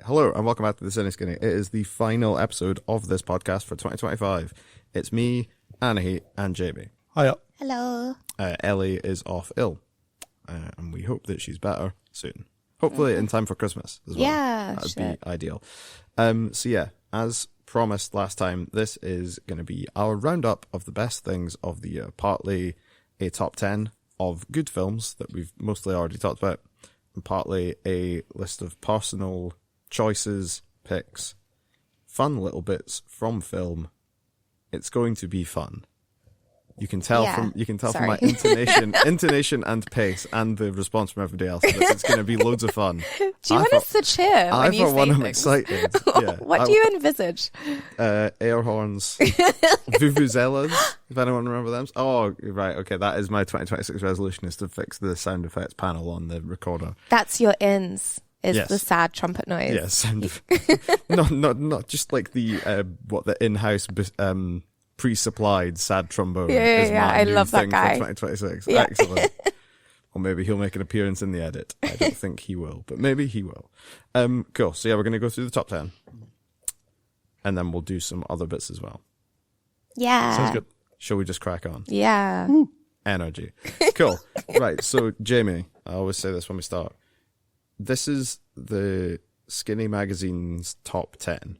Hello and welcome back to the Cineskinny. It is the final episode of this podcast for 2025. It's me, Anahit, and Jamie. Hiya. Hello. Ellie is off ill, and we hope that she's better soon. Hopefully in time for Christmas as well. Yeah, that would be ideal. So yeah, as promised last time, this is going to be our roundup of the best things of the year. Partly a top 10 of good films that we've mostly already talked about, and partly a list of personal choices, picks, fun little bits from film. It's going to be fun. You can tell from my intonation and pace and the response from everybody else that it's going to be loads of fun. Do you want us to cheer when you say things? I'm excited. Yeah. What do you envisage? Air horns, vuvuzelas, if anyone remember them. Oh, right, okay, that is my 2026 resolution, is to fix the sound effects panel on the recorder. That's your ins, Yes. the sad trumpet noise. Yes, not just like the in-house pre-supplied sad trombone. Is my I new love that thing guy. for 2026. Yeah. Excellent. Or maybe he'll make an appearance in the edit. I don't think he will, but maybe he will. Cool. So yeah, we're going to go through the top 10. And then we'll do some other bits as well. Yeah. Sounds good. Shall we just crack on? Yeah. Energy. Cool. Right. So Jamie, I always say this when we start. This is the Skinny Magazine's top 10.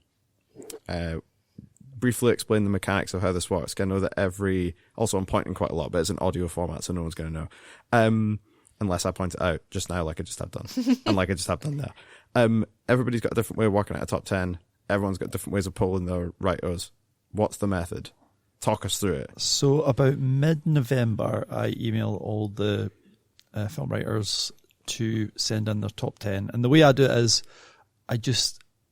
Briefly explain the mechanics of how this works. I know that also I'm pointing quite a lot, but it's an audio format, so no one's going to know. Unless I point it out just now, like I just have done. And like I just have done there. Everybody's got a different way of working out a top 10. Everyone's got different ways of polling their writers. What's the method? Talk us through it. So about mid-November, I email all the film writers to send in their top 10. And the way I do it is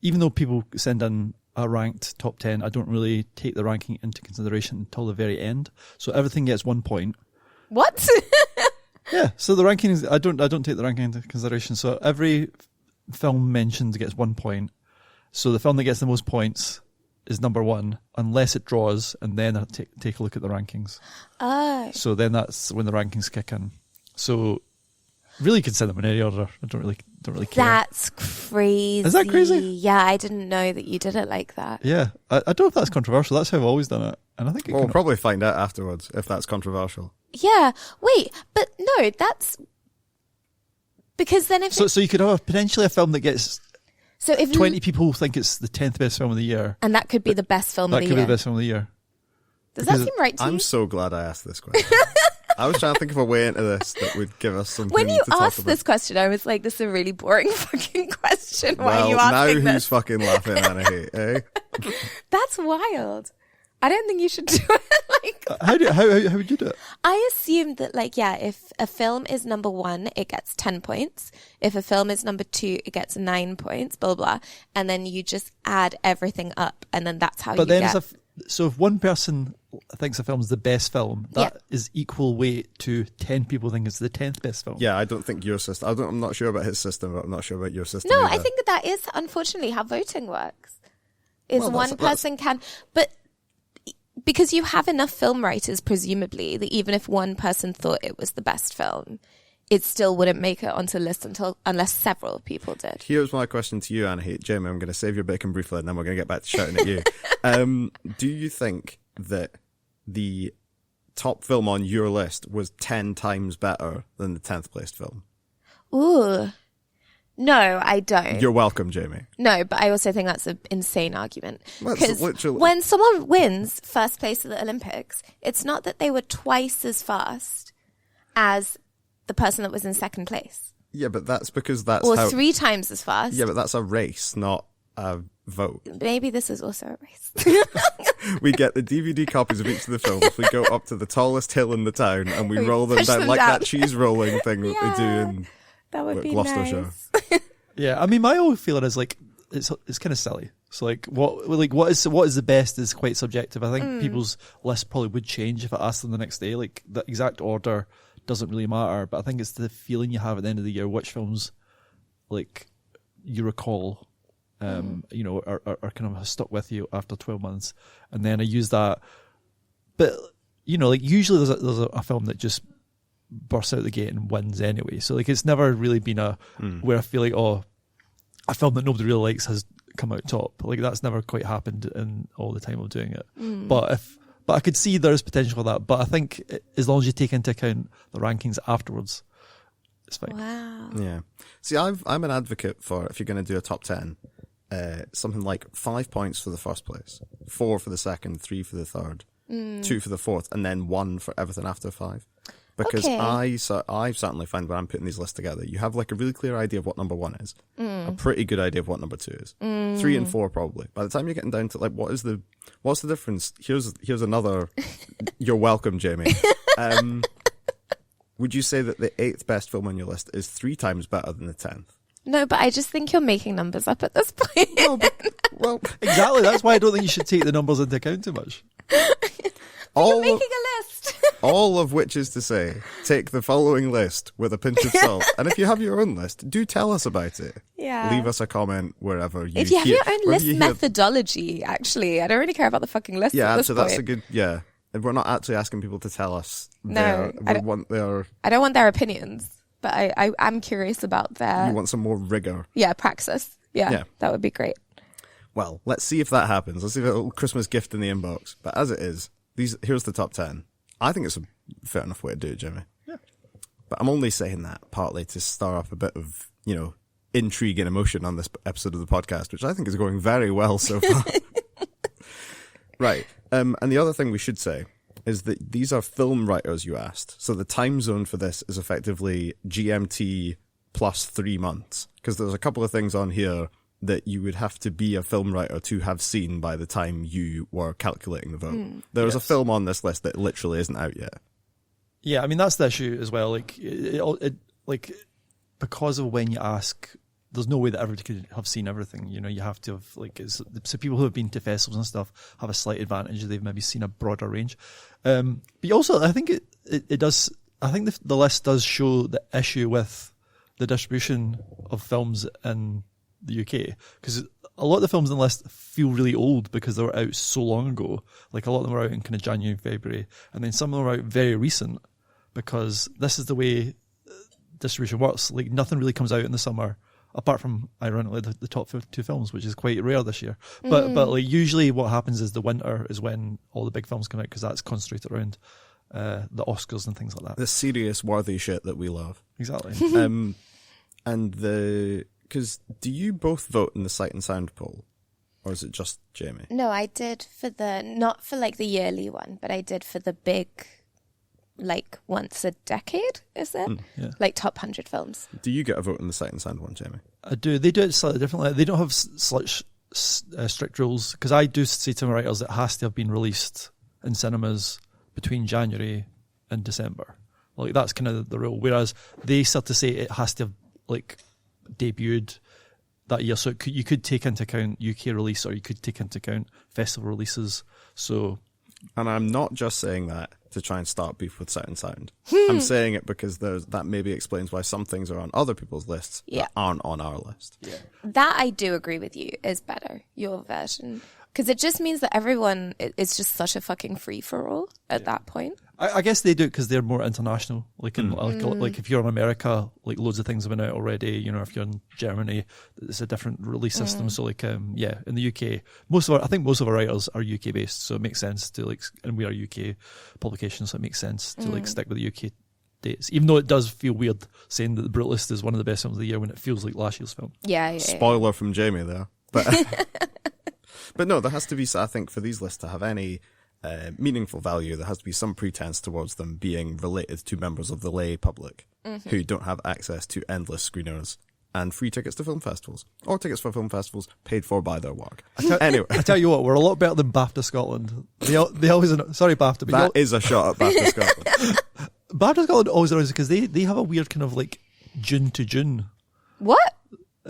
even though people send in a ranked top 10, I don't really take the ranking into consideration until the very end. So everything gets 1 point. What? Yeah, so the rankings, I don't take the ranking into consideration. So every film mentioned gets 1 point. So the film that gets the most points is number one, unless it draws, and then I take a look at the rankings. So then that's when the rankings kick in. So really, you can send them in any order. I don't really care. That's crazy. Is that crazy? Yeah, I didn't know that you did it like that. Yeah, I don't know if that's controversial. That's how I've always done it, and I think We'll probably find out afterwards if that's controversial. Yeah. Wait, but no, that's because then so you could have potentially a film that gets if 20 people think it's the 10th best film of the year, and that could be the best film of the year. That could be the best film of the year. Does that seem right to you? I'm so glad I asked this question. I was trying to think of a way into this that would give us something when you to talk asked about. this question, I was like, this is a really boring fucking question. Why are you asking now this? who's fucking laughing, Anahit, eh? That's wild. I don't think you should do it like How would you do it? I assumed that, if a film is number one, it gets 10 points. If a film is number two, it gets 9 points, blah, blah, blah. And then you just add everything up, and then that's how So if one person thinks a film's the best film, that is equal weight to 10 people think it's the 10th best film. Yeah, I don't think your system... I'm not sure about his system, but I'm not sure about your system No, either. I think that is, unfortunately, how voting works. One person can... But because you have enough film writers, presumably, that even if one person thought it was the best film, it still wouldn't make it onto the list unless several people did. Here's my question to you, Anahit. Jamie, I'm going to save your bacon briefly, and then we're going to get back to shouting at you. Do you think that the top film on your list was 10 times better than the 10th placed film? Ooh. No, I don't. You're welcome, Jamie. No, but I also think that's an insane argument. That's literally... when someone wins first place at the Olympics, it's not that they were twice as fast as the person that was in second place. Yeah, but that's because that's or 3 times as fast. Yeah, but that's a race, not a vote. Maybe this is also a race. We get the DVD copies of each of the films. We go up to the tallest hill in the town, and we roll them push down them like down. that cheese rolling thing that they do in That would be Gloucestershire. nice. Yeah, I mean, my own feeling is it's kind of silly. So what is the best is quite subjective. I think people's list probably would change if I asked them the next day. Like the exact order doesn't really matter, but I think it's the feeling you have at the end of the year, which films you recall, are kind of stuck with you after 12 months, and then I use that. But usually there's a film that just bursts out the gate and wins anyway. So it's never really been where I feel like a film that nobody really likes has come out top. Like that's never quite happened in all the time of doing it. But I could see there is potential for that. But I think as long as you take into account the rankings afterwards, it's fine. Wow. Yeah. See, I'm an advocate for, if you're going to do a top 10, something like 5 points for the first place, 4 for the second, 3 for the third, 2 for the fourth, and then 1 for everything after 5. Because Okay. I certainly find when I'm putting these lists together, you have like a really clear idea of what number 1 is, a pretty good idea of what number 2 is, 3 and 4 probably. By the time you're getting down to like what's the difference? Here's another. You're welcome, Jamie. Would you say that the 8th best film on your list is 3 times better than the 10th? No, but I just think you're making numbers up at this point. Well, Exactly. That's why I don't think you should take the numbers into account too much. You're making a list. all of which is to say, take the following list with a pinch of salt. And if you have your own list, do tell us about it. Yeah. Leave us a comment wherever you If you have hear, your own wherever list you hear- methodology, actually, I don't really care about the fucking list. Yeah, at this so that's point. a good, yeah. And we're not actually asking people to tell us No, I we want their, I don't want their opinions, but I'm curious about their you want some more rigor. praxis. Yeah, that would be great. Well, let's see if that happens. Let's see if a little Christmas gift in the inbox. But as it is, here's the top 10. I think it's a fair enough way to do it, Jimmy. Yeah. But I'm only saying that partly to stir up a bit of, intrigue and emotion on this episode of the podcast, which I think is going very well so far. Right. And the other thing we should say is that these are film writers you asked. So the time zone for this is effectively GMT plus 3 months. Because there's a couple of things on here that you would have to be a film writer to have seen by the time you were calculating the vote. There's a film on this list that literally isn't out yet. Yeah, I mean that's the issue as well. Like, like because of when you ask, there's no way that everybody could have seen everything. You have to have so people who have been to festivals and stuff have a slight advantage. They've maybe seen a broader range. But also, I think it does. I think the list does show the issue with the distribution of films in the UK, because a lot of the films on the list feel really old because they were out so long ago. Like a lot of them were out in kind of January and February, and then some of them are out very recent because this is the way distribution works. Like nothing really comes out in the summer apart from, ironically, the top 2 films, which is quite rare this year. But like usually what happens is the winter is when all the big films come out because that's concentrated around the Oscars and things like that. The serious, worthy shit that we love. Exactly. Because do you both vote in the Sight and Sound poll? Or is it just Jamie? No, I did not for like the yearly one, but I did for the big, like once a decade, is it? Yeah. Like top 100 films. Do you get a vote in the Sight and Sound one, Jamie? I do. They do it slightly differently. They don't have such strict rules, because I do say to my writers it has to have been released in cinemas between January and December. Like that's kind of the rule. Whereas they start to say it has to have like debuted that year. So you could take into account UK release, or you could take into account festival releases. So, and I'm not just saying that to try and start beef with Sight and Sound. I'm saying it because that maybe explains why some things are on other people's lists that aren't on our list. yeah. That I do agree with you is better, your version. Because it just means that everyone is just such a fucking free-for-all at that point. I guess they do it because they're more international. Like, like if you're in America, like loads of things have been out already. If you're in Germany, it's a different release system. So like, in the UK, I think most of our writers are UK based, so it makes sense to and we are UK publications, so it makes sense to stick with the UK dates. Even though it does feel weird saying that the Brutalist is one of the best films of the year when it feels like last year's film. Yeah. Spoiler from Jamie there, but but no, there has to be. I think for these lists to have any meaningful value, there has to be some pretense towards them being related to members of the lay public who don't have access to endless screeners and free tickets to film festivals, or tickets for film festivals paid for by their work. Anyway, I tell you what, we're a lot better than BAFTA Scotland. They always, sorry BAFTA, but that is a shot at BAFTA Scotland. BAFTA Scotland always annoys because they have a weird kind of like June to June. What?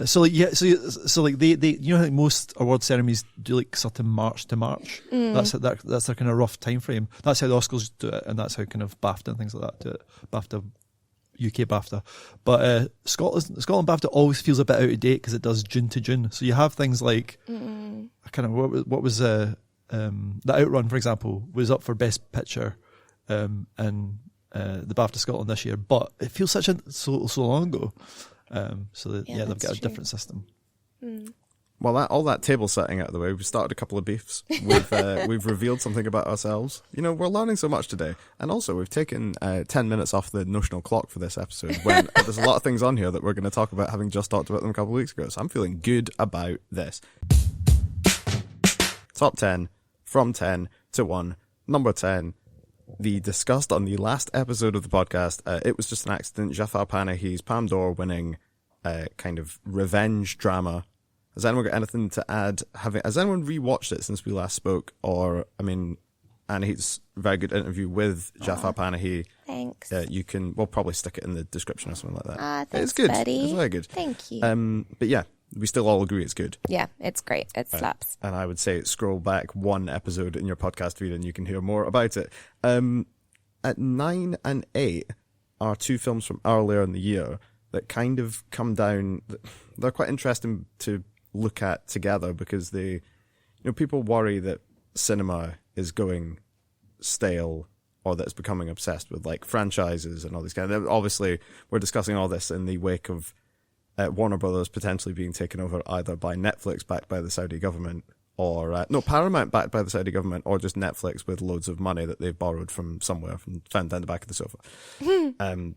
So like so like they how most award ceremonies do like sort of March to March. That's their kind of rough time frame. That's how the Oscars do it, and that's how kind of BAFTA and things like that do it. BAFTA, UK BAFTA, but Scotland BAFTA always feels a bit out of date because it does June to June. So you have things like kind of what was the Outrun, for example, was up for Best Picture, and the BAFTA Scotland this year, but it feels so long ago. They've got a different system. Well, all that table setting out of the way, we've started a couple of beefs. We've revealed something about ourselves. We're learning so much today. And also, we've taken 10 minutes off the notional clock for this episode, when there's a lot of things on here that we're going to talk about, having just talked about them a couple of weeks ago. So I'm feeling good about this. Top 10, from 10 to 1. Number 10, the discussed on the last episode of the podcast, It Was Just an Accident, Jafar Panahi's Palme d'Or winning kind of revenge drama. Has anyone got anything to add? Has anyone rewatched it since we last spoke? Or, Anahit's very good interview with Jafar Panahi. Thanks. We'll probably stick it in the description or something like that. Thanks, it's good. buddy. It's very good. Thank you. But yeah, we still all agree it's good. Yeah, it's great. It slaps. And I would say scroll back one episode in your podcast feed and you can hear more about it. At 9 and 8 are two films from earlier in the year that kind of come down. They're quite interesting to look at together because people worry that cinema is going stale or that it's becoming obsessed with like franchises and all these kind of. Obviously, we're discussing all this in the wake of Warner Brothers potentially being taken over either by Netflix backed by the Saudi government or Paramount backed by the Saudi government, or just Netflix with loads of money that they've borrowed from somewhere and found down the back of the sofa.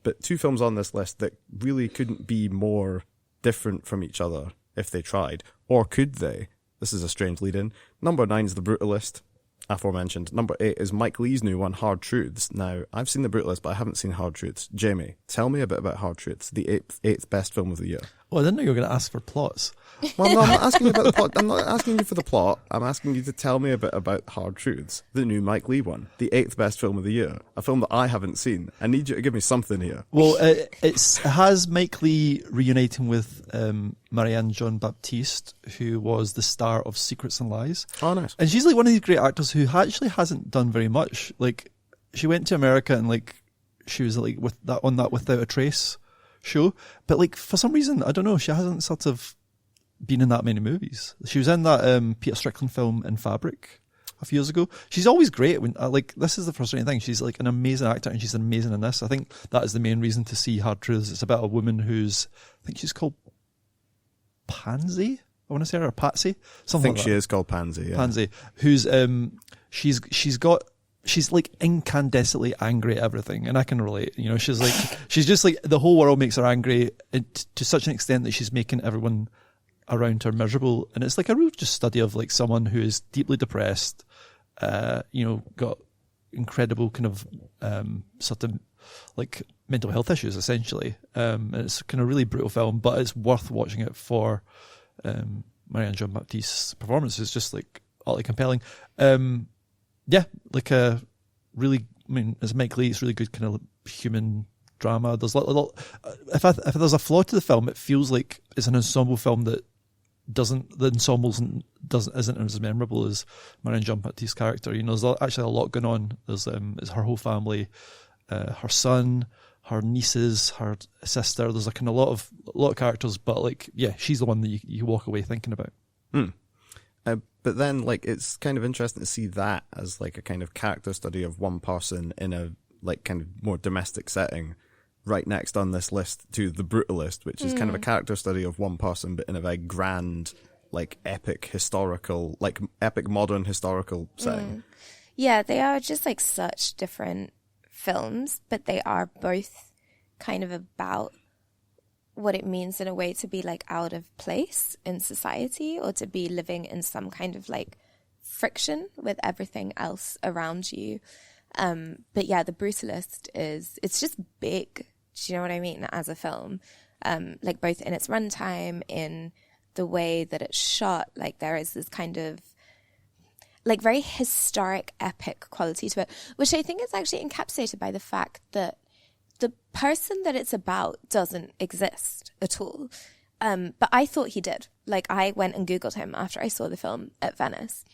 But two films on this list that really couldn't be more different from each other if they tried. Or could they? This is a strange lead-in. Number 9 is The Brutalist, aforementioned. Number 8 is Mike Leigh's new one, Hard Truths. Now, I've seen The Brutalist, but I haven't seen Hard Truths. Jamie, tell me a bit about Hard Truths, the eighth best film of the year. Oh, I didn't know you were going to ask for plots. Well, no, I'm not asking you about the plot. I'm not asking you for the plot. I'm asking you to tell me a bit about Hard Truths, the new Mike Leigh one, the 8th best film of the year, a film that I haven't seen. I need you to give me something here. Well, it has Mike Leigh reuniting with Marianne Jean-Baptiste, who was the star of Secrets and Lies. Oh, nice. And she's like one of these great actors who actually hasn't done very much. Like, she went to America and like she was like on that Without a Trace show, but like for some reason, I don't know, she hasn't sort of been in that many movies. She was in that Peter Strickland film In Fabric a few years ago. She's always great when this is the frustrating thing. She's like an amazing actor and she's amazing in this. I think that is the main reason to see Hard Truths. It's about a woman who's, I think she's called Pansy. I want to say her, or Patsy. Something. I think she is called Pansy. Yeah. Pansy, who's she's like incandescently angry at everything, and I can relate. She's just like the whole world makes her angry to such an extent that she's making everyone around her miserable. And it's like a real just study of like someone who is deeply depressed, got incredible kind of sort of like mental health issues essentially. And it's kind of really brutal film, but it's worth watching it for Marianne Jean-Baptiste's performance is just like utterly compelling. Yeah, like a really, as Mike Leigh, it's really good kind of human drama. There's a lot. If there's a flaw to the film, it feels like it's an ensemble film that isn't as memorable as Marianne Jean-Baptiste's character. There's actually a lot going on. There's it's her whole family, her son, her nieces, her sister. There's like a lot of characters, but like she's the one that you walk away thinking about. But then, like, it's kind of interesting to see that as like a kind of character study of one person in a like kind of more domestic setting, right next on this list to The Brutalist, which is kind of a character study of one person, but in a very grand, like epic modern historical setting. Yeah, they are just like such different films, but they are both kind of about what it means in a way to be like out of place in society or to be living in some kind of like friction with everything else around you. But yeah, The Brutalist it's just big. Do you know what I mean? As a film, like both in its runtime, in the way that it's shot, like there is this kind of like very historic, epic quality to it, which I think is actually encapsulated by the fact that the person that it's about doesn't exist at all. But I thought he did. Like, I went and Googled him after I saw the film at Venice.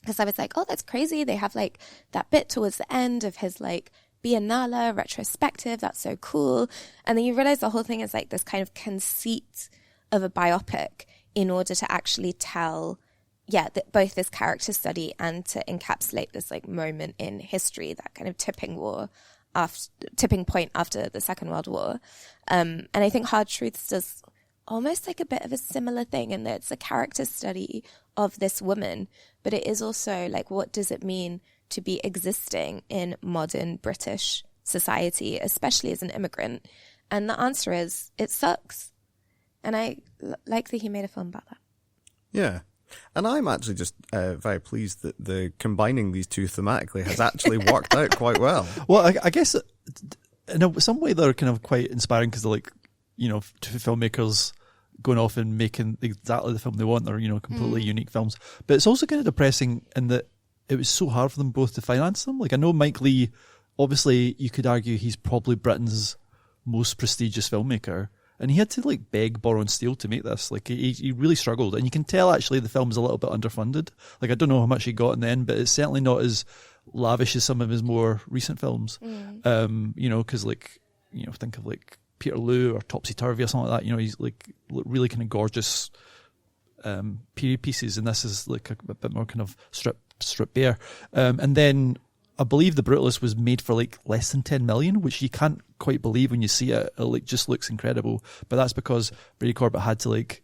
Because I was like, oh, that's crazy. They have, like, that bit towards the end of his, like, Biennale retrospective. That's so cool. And then you realize the whole thing is, like, this kind of conceit of a biopic in order to actually tell, both this character study and to encapsulate this, like, moment in history, that kind of tipping point after the Second World War. And I think Hard Truths does almost like a bit of a similar thing in that it's a character study of this woman, but it is also like, what does it mean to be existing in modern British society, especially as an immigrant? And the answer is, it sucks. And I like that he made a film about that. Yeah. And I'm actually just very pleased that the combining these two thematically has actually worked out quite well. Well, I guess in some way they're kind of quite inspiring because they're like, you know, to filmmakers going off and making exactly the film they want. They're, you know, completely unique films. But it's also kind of depressing in that it was so hard for them both to finance them. Like, I know Mike Leigh, obviously you could argue he's probably Britain's most prestigious filmmaker. And he had to like beg, borrow and steal to make this. Like he really struggled. And you can tell actually the film's a little bit underfunded. Like I don't know how much he got in the end, but it's certainly not as lavish as some of his more recent films. You know, because like, you know, think of like Peterloo or Topsy Turvy or something like that. You know, he's like really kind of gorgeous period pieces. And this is like a bit more kind of strip bare. And then I believe The Brutalist was made for like less than 10 million, which you can't quite believe when you see it. It like just looks incredible. But that's because Brady Corbett had to like,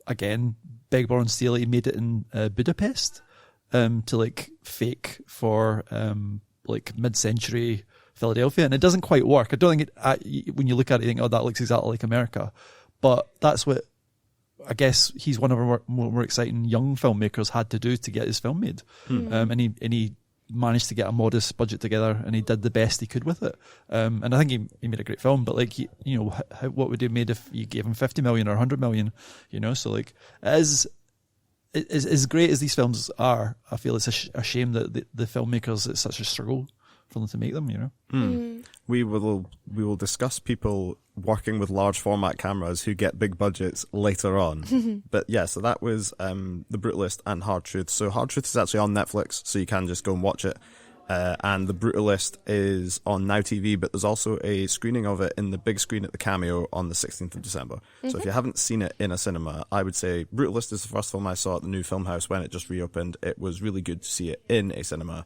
again, beg, borrow and steal. He made it in Budapest to like fake for like mid-century Philadelphia. And it doesn't quite work. I don't think when you look at it, you think, oh, that looks exactly like America. But that's what I guess he's one of our more exciting young filmmakers had to do to get his film made. And he managed to get a modest budget together, and he did the best he could with it. And I think he made a great film. But like, you know, what would he have made if you gave him 50 million or 100 million? You know, so like, as great as these films are, I feel it's a shame that the filmmakers, it's such a struggle for them to make them. You know, we will discuss people working with large format cameras who get big budgets later on. But yeah, so that was The Brutalist and Hard Truth. So Hard Truth is actually on Netflix, so you can just go and watch it. And The Brutalist is on Now TV, but there's also a screening of it in the big screen at the Cameo on the 16th of December. So if you haven't seen it in a cinema, I would say Brutalist is the first film I saw at the new film house when it just reopened. It was really good to see it in a cinema.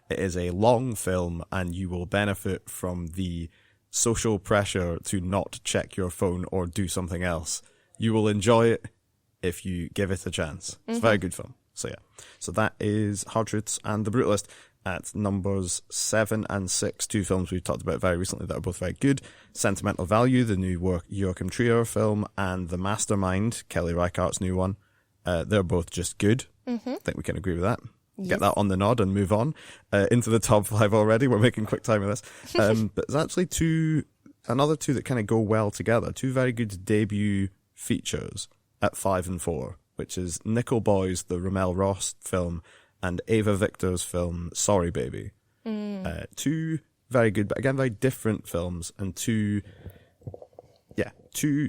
It is a long film, and you will benefit from the social pressure to not check your phone or do something else. You will enjoy it if you give it a chance. It's a very good film. So yeah. So that is Hard Truths and The Brutalist at numbers 7 and 6, two films we've talked about very recently that are both very good. Sentimental Value, the new Joachim Trier film, and The Mastermind, Kelly Reichardt's new one. They're both just good. I think we can agree with that. Get that on the nod and move on into the top 5 already. We're making quick time of this. But there's actually another two that kind of go well together. Two very good debut features at 5 and 4, which is Nickel Boys, the Rommel Ross film, and Ava Victor's film Sorry Baby. Two very good, but again, very different films, and two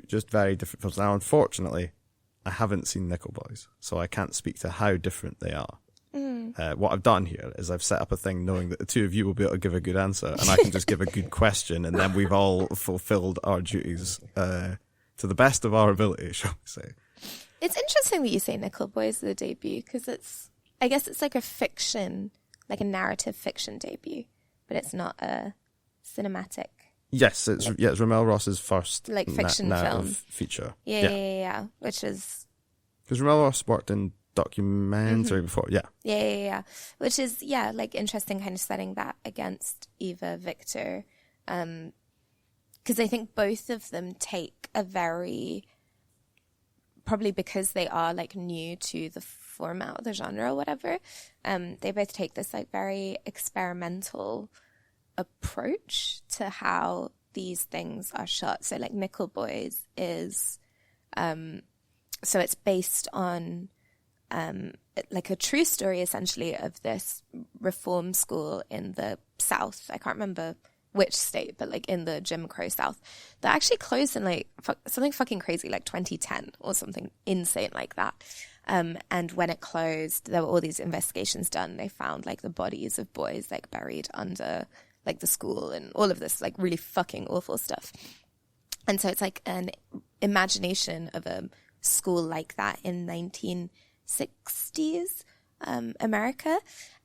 just very different films. Now, unfortunately, I haven't seen Nickel Boys, so I can't speak to how different they are. What I've done here is I've set up a thing knowing that the two of you will be able to give a good answer, and I can just give a good question, and then we've all fulfilled our duties to the best of our ability, shall we say. It's interesting that you say Nickel Boys the debut, because I guess it's like a fiction, like a narrative fiction debut, but it's not a cinematic. Yes, it's Rommel Ross's first like fiction film feature. Yeah, which is because Rommel Ross worked in documentary before, yeah, which is like interesting, kind of setting that against Eva Victor, because I think both of them take a very, probably because they are like new to the format or the genre or whatever, they both take this like very experimental approach to how these things are shot. So like Nickel Boys is so it's based on like a true story essentially of this reform school in the South. I can't remember which state, but like in the Jim Crow South, that actually closed in like something fucking crazy, like 2010 or something insane like that. And when it closed, there were all these investigations done. They found like the bodies of boys like buried under like the school and all of this like really fucking awful stuff. And so it's like an imagination of a school like that in 1960s America.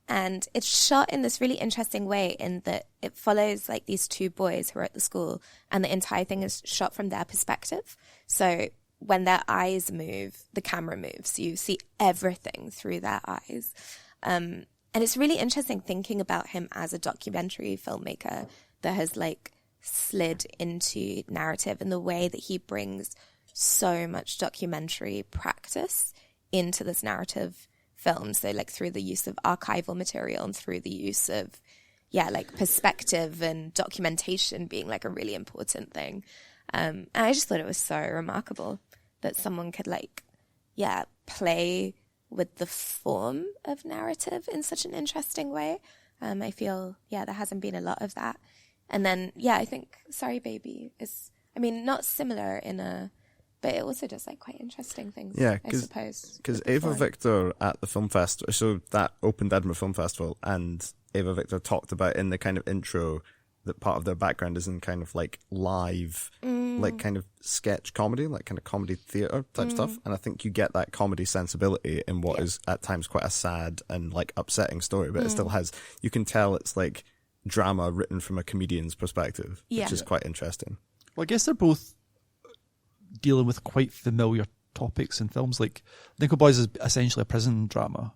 And it's shot in this really interesting way in that it follows like these two boys who are at the school, and the entire thing is shot from their perspective. So when their eyes move, the camera moves. You see everything through their eyes. And it's really interesting thinking about him as a documentary filmmaker that has like slid into narrative, and the way that he brings so much documentary practice into this narrative film. So like through the use of archival material and through the use of, like perspective and documentation being like a really important thing. And I just thought it was so remarkable that someone could like, play with the form of narrative in such an interesting way. I feel, there hasn't been a lot of that. And then, I think Sorry Baby is, I mean, not similar but it also does like quite interesting things, I suppose. Because Ava Victor at the film festival, so that opened Edinburgh Film Festival, and Ava Victor talked about in the kind of intro that part of their background is in kind of like live, like kind of sketch comedy, like kind of comedy theatre type stuff. And I think you get that comedy sensibility in what is at times quite a sad and like upsetting story, but it still has, you can tell it's like drama written from a comedian's perspective, which is quite interesting. Well, I guess they're both dealing with quite familiar topics in films. Like Nickel Boys is essentially a prison drama,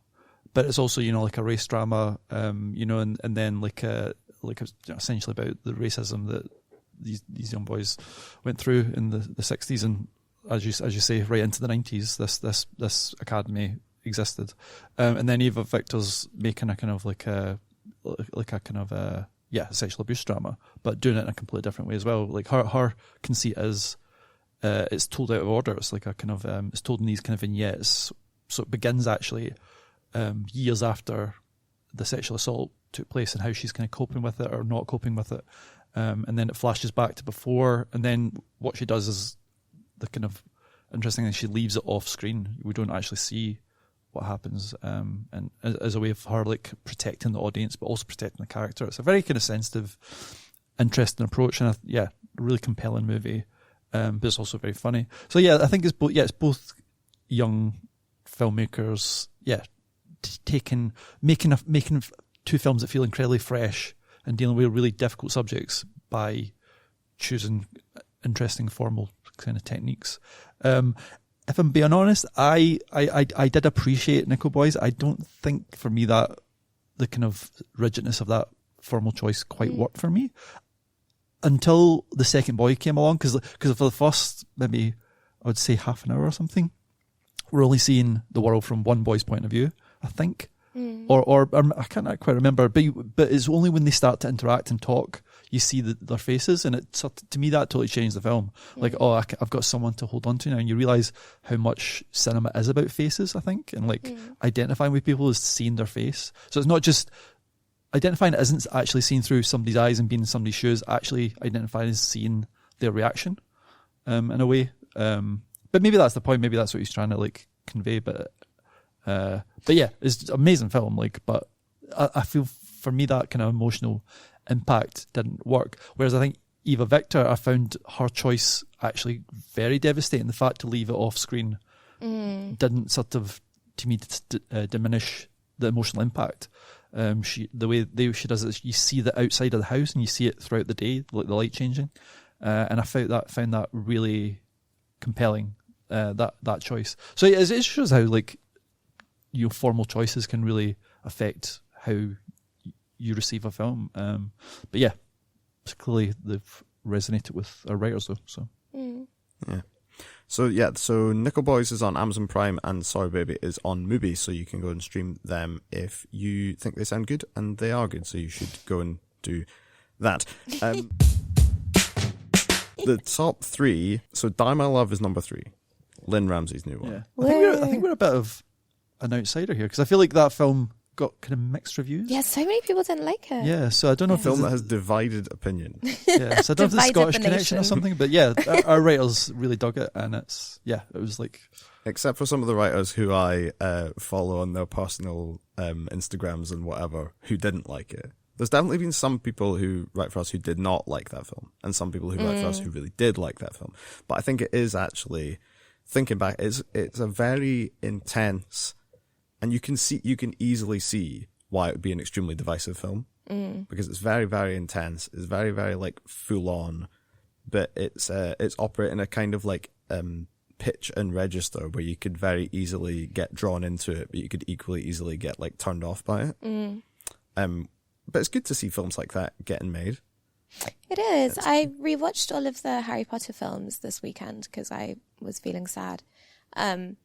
but it's also, like a race drama, and then essentially about the racism that these young boys went through in the 60s, and as you say, right into the 90s, this academy existed, and then Eva Victor's making a kind of sexual abuse drama, but doing it in a completely different way as well. Like her conceit is, it's told out of order. It's like a kind of it's told in these kind of vignettes. So it begins actually years after the sexual assault took place and how she's kind of coping with it or not coping with it, and then it flashes back to before. And then what she does is the kind of interesting thing: she leaves it off screen. We don't actually see what happens, and as a way of her like protecting the audience but also protecting the character. It's a very kind of sensitive, interesting approach, and a really compelling movie, but it's also very funny. So I think it's both. It's both young filmmakers, making two films that feel incredibly fresh and dealing with really difficult subjects by choosing interesting formal kind of techniques. If I'm being honest, I did appreciate Nickel Boys. I don't think for me that the kind of rigidness of that formal choice quite worked for me until the second boy came along, because for the first maybe I would say half an hour or something, we're only seeing the world from one boy's point of view, I think. Or I can't quite remember, but it's only when they start to interact and talk you see their faces, and it to me that totally changed the film. Like, I've got someone to hold on to now, and you realise how much cinema is about faces, I think, and like identifying with people is seeing their face. So it's not just identifying; it isn't actually seeing through somebody's eyes and being in somebody's shoes. Actually, identifying is seeing their reaction, in a way. But maybe that's the point. Maybe that's what he's trying to like convey. But it's an amazing film. Like, but I feel for me that kind of emotional impact didn't work. Whereas I think Eva Victor, I found her choice actually very devastating. The fact to leave it off screen didn't sort of, to me, diminish the emotional impact. The way she does it, you see the outside of the house and you see it throughout the day, like the light changing. And I found that really compelling. That choice. So it shows how like your formal choices can really affect how you receive a film. But yeah, clearly they've resonated with our writers though. So So Nickel Boys is on Amazon Prime and Sorry Baby is on Mubi, so you can go and stream them if you think they sound good, and they are good, so you should go and do that. The top three, so Die My Love is number 3. Lynn Ramsey's new one. Yeah. I think we're a bit of an outsider here, because I feel like that film got kind of mixed reviews. Yeah, so many people didn't like it. Yeah, so I don't know if a film that has divided opinion. Yeah, so I don't know if it's Scottish connection or something, but yeah, our writers really dug it, and it was like... Except for some of the writers who I follow on their personal Instagrams and whatever, who didn't like it. There's definitely been some people who write for us who did not like that film, and some people who write for us who really did like that film. But I think it is actually, thinking back, it's a very intense, and you can easily see why it would be an extremely divisive film, because it's very, very intense. It's very, very like full on, but it's operating a kind of like pitch and register where you could very easily get drawn into it, but you could equally easily get like turned off by it. But it's good to see films like that getting made. It is. I rewatched all of the Harry Potter films this weekend because I was feeling sad. And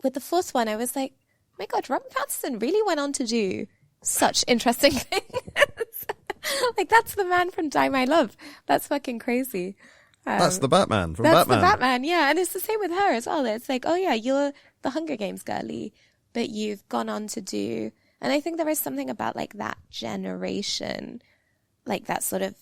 with the fourth one, I was like, my God, Robert Pattinson really went on to do such interesting things. Like, that's the man from Die My Love. That's fucking crazy. That's the Batman from that's Batman. That's the Batman, yeah. And it's the same with her as well. It's like, oh yeah, you're the Hunger Games girly, but you've gone on to do... And I think there is something about like that generation, like that sort of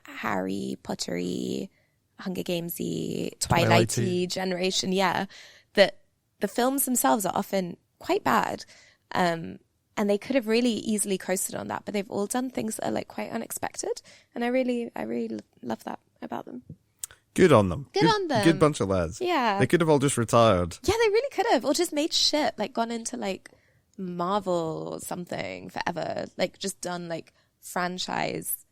Harry Pottery, Hunger Gamesy, Twilighty generation, yeah, that the films themselves are often quite bad. And they could have really easily coasted on that, but they've all done things that are like quite unexpected. And I really love that about them. Good on them. Good on them. Good bunch of lads. Yeah. They could have all just retired. Yeah, they really could have. Or just made shit, like gone into like Marvel or something forever. Like just done like franchise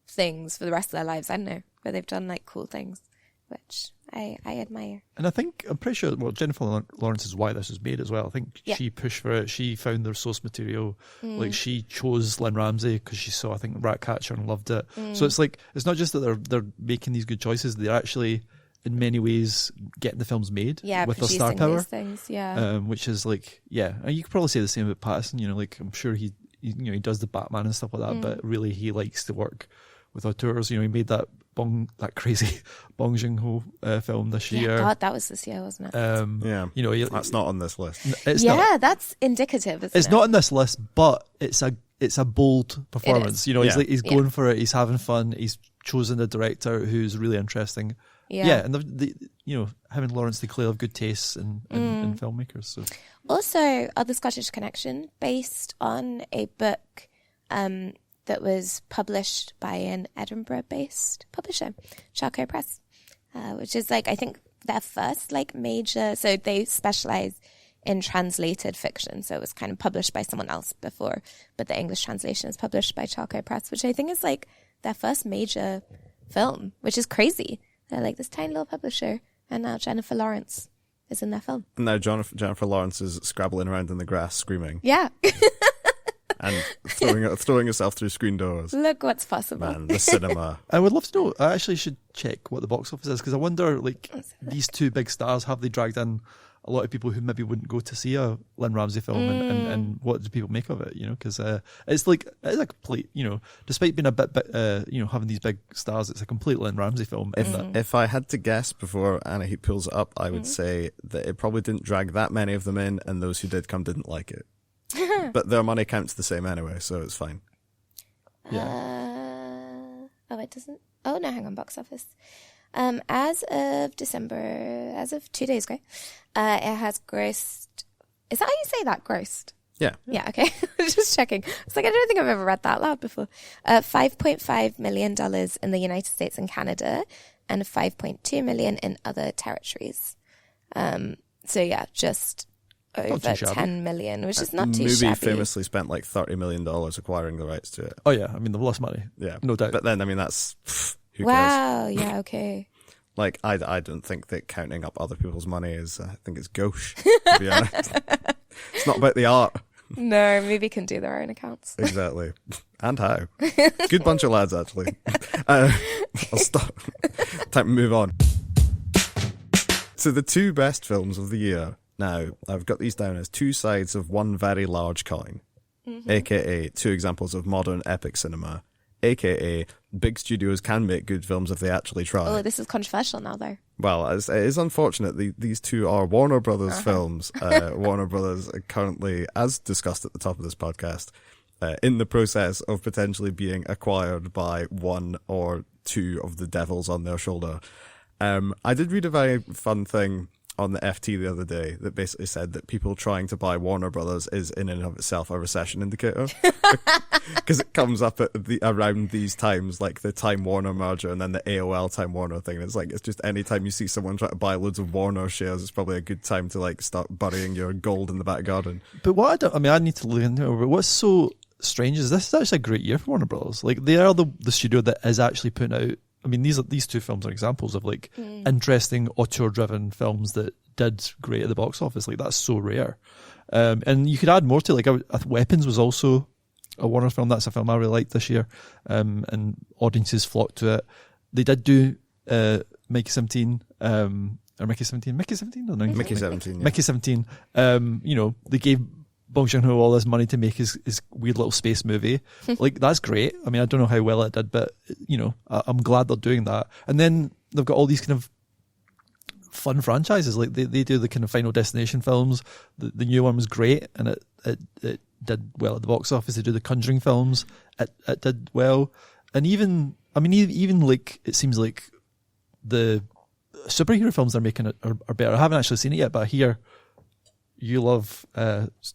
things for the rest of their lives. I don't know. But they've done like cool things, which I admire. And I'm pretty sure, Jennifer Lawrence is why this was made as well. I think she pushed for it. She found the source material. Like, she chose Lynn Ramsey because she saw, I think, Ratcatcher and loved it. So it's like, it's not just that they're making these good choices, they're actually, in many ways, getting the films made with their star power. These things, which is like, and you could probably say the same about Pattinson, you know, like, I'm sure he does the Batman and stuff like that, but really he likes to work with auteurs. You know, he made that crazy Bong Joon-ho film this year. God, that was this year, wasn't it? You know, that's not on this list. It's not. That's indicative. It's not on this list, but it's a bold performance. You know, he's going for it. He's having fun. He's chosen a director who's really interesting. And the you know, him and Lawrence, they clearly have good tastes in filmmakers. So. Also, The Scottish Connection, based on a book that was published by an Edinburgh-based publisher, Charco Press, which is like, I think their first like major, so they specialize in translated fiction. So it was kind of published by someone else before, but the English translation is published by Charco Press, which I think is like their first major film, which is crazy. They're like this tiny little publisher, and now Jennifer Lawrence is in their film. And now Jennifer Lawrence is scrabbling around in the grass screaming. Yeah. And throwing herself through screen doors. Look what's possible. Man, the cinema. I would love to know. I actually should check what the box office is, because I wonder, like, these two big stars, have they dragged in a lot of people who maybe wouldn't go to see a Lynn Ramsey film, and what do people make of it? You know, because it's a complete, you know, despite being a bit, you know, having these big stars, it's a complete Lynn Ramsey film. If I had to guess before Anahit pulls it up, I would say that it probably didn't drag that many of them in, and those who did come didn't like it. But their money counts the same anyway, so it's fine. It doesn't. Oh no, hang on, box office. As of December, as of 2 days ago, it has grossed. Is that how you say that? Grossed. Yeah. Yeah. Okay. Just checking. It's like I don't think I've ever read that out loud before. $5.5 million in the United States and Canada, and $5.2 million in other territories. So yeah, just over 10 million, which is not too shabby. The movie famously spent like $30 million acquiring the rights to it. Oh yeah, I mean they've lost money. Yeah, no doubt. But then I mean that's who wow. cares? Yeah. Okay. Like I don't think that counting up other people's money is. I think it's gauche. To be honest, it's not about the art. No, maybe can do their own accounts. Exactly. And how? Good bunch of lads, actually. I'll stop. Time to move on. So the two best films of the year. Now, I've got these down as two sides of one very large coin, aka two examples of modern epic cinema, aka big studios can make good films if they actually try. Oh, this is controversial now, though. Well, it is unfortunate. These two are Warner Brothers films. Warner Brothers are currently, as discussed at the top of this podcast, in the process of potentially being acquired by one or two of the devils on their shoulder. I did read a very fun thing on the FT the other day that basically said that people trying to buy Warner Brothers is in and of itself a recession indicator, because it comes up at around these times, like the Time Warner merger and then the AOL Time Warner thing. It's like, it's just any time you see someone try to buy loads of Warner shares, it's probably a good time to like start burying your gold in the back garden. But I need to look into it, but what's so strange is this is actually a great year for Warner Brothers. Like, they are the studio that is actually putting out I mean, these two films are examples of like interesting auteur-driven films that did great at the box office. Like that's so rare. And you could add more to Weapons was also a Warner film. That's a film I really liked this year, and audiences flocked to it. They did do Mickey 17, or Mickey 17, Mickey 17, or no? Mickey 17. Yeah. Mickey 17. They gave Bong Joon-ho all this money to make his weird little space movie. Like that's great. I mean, I don't know how well it did, but I'm glad they're doing that. And then they've got all these kind of fun franchises. Like they do the kind of Final Destination films. The new one was great, and it did well at the box office. They do the Conjuring films. It did well, and even like it seems like the superhero films they're making are better. I haven't actually seen it yet, but I hear you love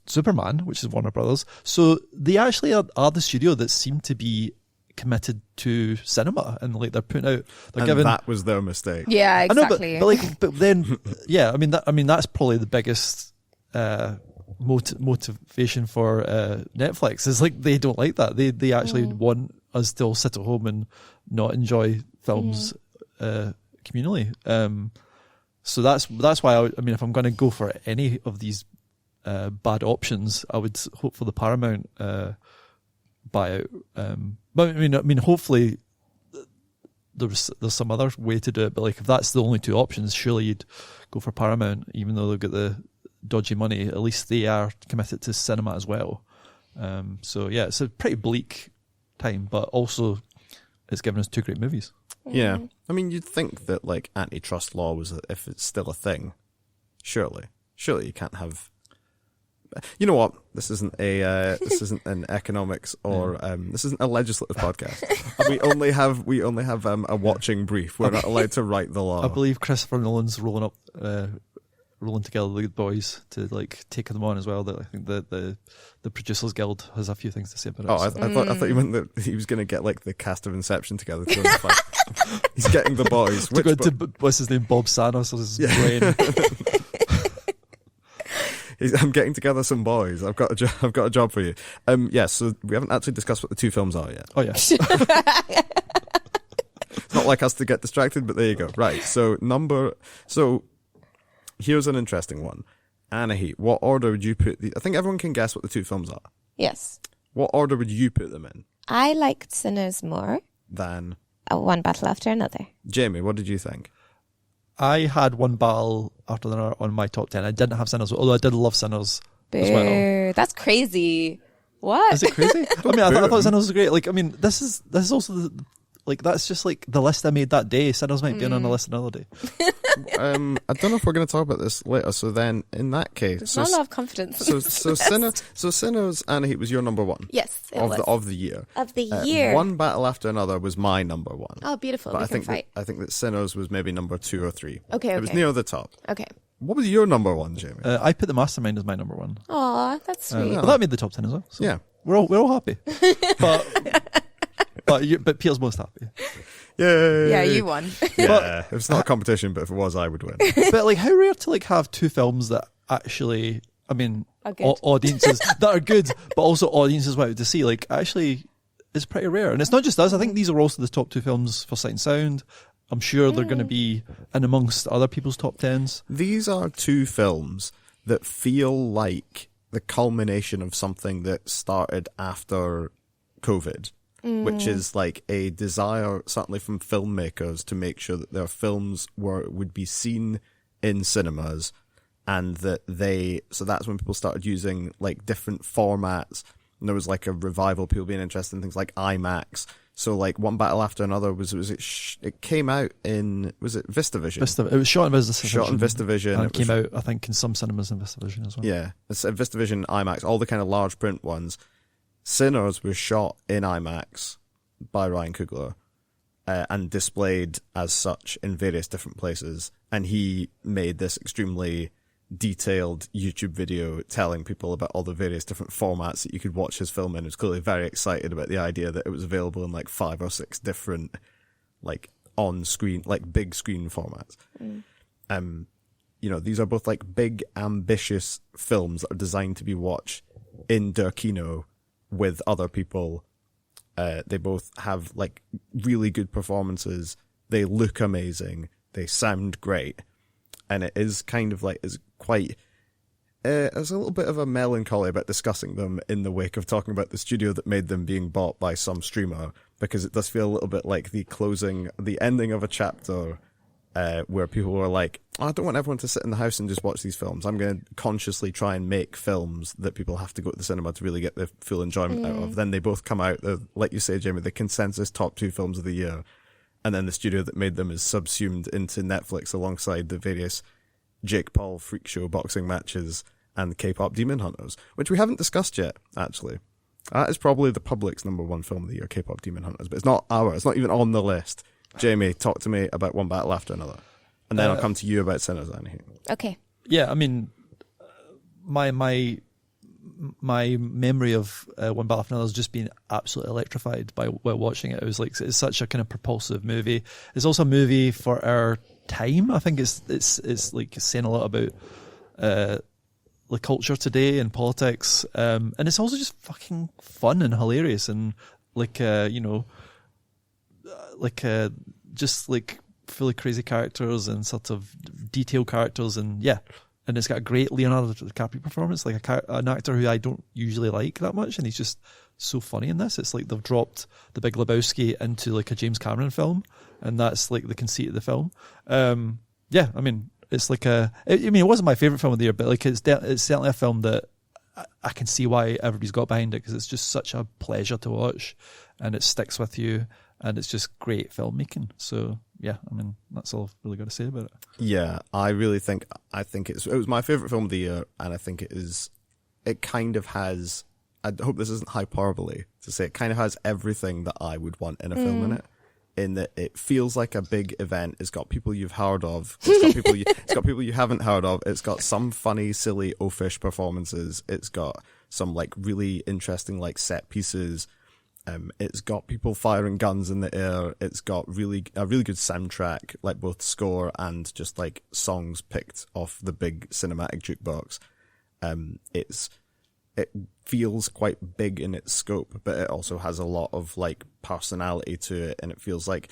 Superman, which is Warner Brothers. So they actually are the studio that seem to be committed to cinema, and like they're putting out. That was their mistake. Yeah, exactly. I know, but then, yeah. I mean, that's probably the biggest motivation for Netflix. Is like they don't like that. They actually want us to all sit at home and not enjoy films communally. So that's why I mean, if I'm going to go for any of these bad options, I would hope for the Paramount buyout. But I mean, hopefully there's some other way to do it. But like, if that's the only two options, surely you'd go for Paramount, even though they've got the dodgy money. At least they are committed to cinema as well. So yeah, it's a pretty bleak time, but also it's given us two great movies. Yeah, I mean, you'd think that like antitrust law was, if it's still a thing, surely you can't have. You know what? This isn't an economics or this isn't a legislative podcast. We only have a watching brief. We're not allowed to write the law. I believe Christopher Nolan's rolling together the good boys to like take them on as well. That I think the Producers Guild has a few things to say about it. Oh, I thought you meant that he was going to get like the cast of Inception together. He's getting the boys. What's his name? Bob Sanos or his brain. I'm getting together some boys. I've got a job for you. So we haven't actually discussed what the two films are yet. Oh yeah. It's not like us to get distracted, but there you go. Right. So here's an interesting one. Anahit, what order would you put I think everyone can guess what the two films are. Yes. What order would you put them in? I liked Sinners more than One Battle After Another. Jamie, what did you think? I had One Battle After Another on my top 10. I didn't have Sinners, although I did love Sinners as well. That's crazy. What? Is it crazy? I mean, I thought Sinners was great. Like, I mean, this is also that's just like the list I made that day. Sinners might be on the list another day. I don't know if we're going to talk about this later. So then, in that case, there's not a lot of confidence. So Sinners, Anahit was your number one. Yes, of the year. Of the year. One Battle After Another was my number one. Oh, beautiful. But I think that Sinners was maybe number 2 or 3. Okay. It was near the top. Okay. What was your number one, Jamie? I put The Mastermind as my number one. Aw, that's sweet. But that made the top 10 as well. So yeah, we're all happy. but Peter's most happy. Yay. Yeah, you won. Yeah, if it's not a competition, but if it was, I would win. But like, how rare to like have two films that actually, I mean, audiences that are good, but also audiences wanted to see. Like, actually, it's pretty rare, and it's not just us. I think these are also the top two films for Sight and Sound. I'm sure they're going to be in amongst other people's top 10s. These are two films that feel like the culmination of something that started after COVID. Which is like a desire, certainly from filmmakers, to make sure that their films would be seen in cinemas, and so that's when people started using like different formats. And there was like a revival, people being interested in things like IMAX. So like One Battle After Another it came out in, was it VistaVision? It was shot in VistaVision. Shot in VistaVision. And it came out, I think, in some cinemas in VistaVision as well. Yeah, it's VistaVision, IMAX, all the kind of large print ones. Sinners was shot in IMAX by Ryan Coogler and displayed as such in various different places. And he made this extremely detailed YouTube video telling people about all the various different formats that you could watch his film in. He was clearly very excited about the idea that it was available in like 5 or 6 different like on-screen, like big screen formats. These are both like big, ambitious films that are designed to be watched in their kino with other people They both have like really good performances. They look amazing. They sound great. And it is kind of like, it's quite, there's a little bit of a melancholy about discussing them in the wake of talking about the studio that made them being bought by some streamer, because it does feel a little bit like the ending of a chapter where people were like, I don't want everyone to sit in the house and just watch these films. I'm going to consciously try and make films that people have to go to the cinema to really get the full enjoyment out of. Then they both come out, like you say, Jamie, the consensus top 2 films of the year. And then the studio that made them is subsumed into Netflix alongside the various Jake Paul freak show boxing matches and K-pop Demon Hunters, which we haven't discussed yet, actually. That is probably the public's number 1 film of the year, K-pop Demon Hunters, but it's not ours. It's not even on the list. Jamie, talk to me about one battle after another. And then I'll come to you about Sinners, Anahit. Okay. Yeah, I mean, my memory of One Battle After Another has just been absolutely electrified while watching it. It was like, it's such a kind of propulsive movie. It's also a movie for our time. I think it's like saying a lot about the culture today and politics, and it's also just fucking fun and hilarious and just like fully crazy characters and sort of detailed characters, and yeah. And it's got a great Leonardo DiCaprio performance, like an actor who I don't usually like that much, and he's just so funny in this. It's like they've dropped The Big Lebowski into like a James Cameron film, and that's like the conceit of the film. Yeah, I mean, it's like it wasn't my favourite film of the year, but like it's certainly a film that I can see why everybody's got behind it, because it's just such a pleasure to watch, and it sticks with you, and it's just great filmmaking. So yeah, I mean, that's all I've really got to say about it. Yeah, I think it was my favourite film of the year, and I think it kind of has, I hope this isn't hyperbole to say, it kind of has everything that I would want in a film in it, in that it feels like a big event. It's got people you've heard of, it's got people you haven't heard of, it's got some funny, silly, oafish performances, it's got some like really interesting like set pieces. It's got people firing guns in the air. It's got a really good soundtrack, like both score and just like songs picked off the big cinematic jukebox. It feels quite big in its scope, but it also has a lot of like personality to it, and it feels like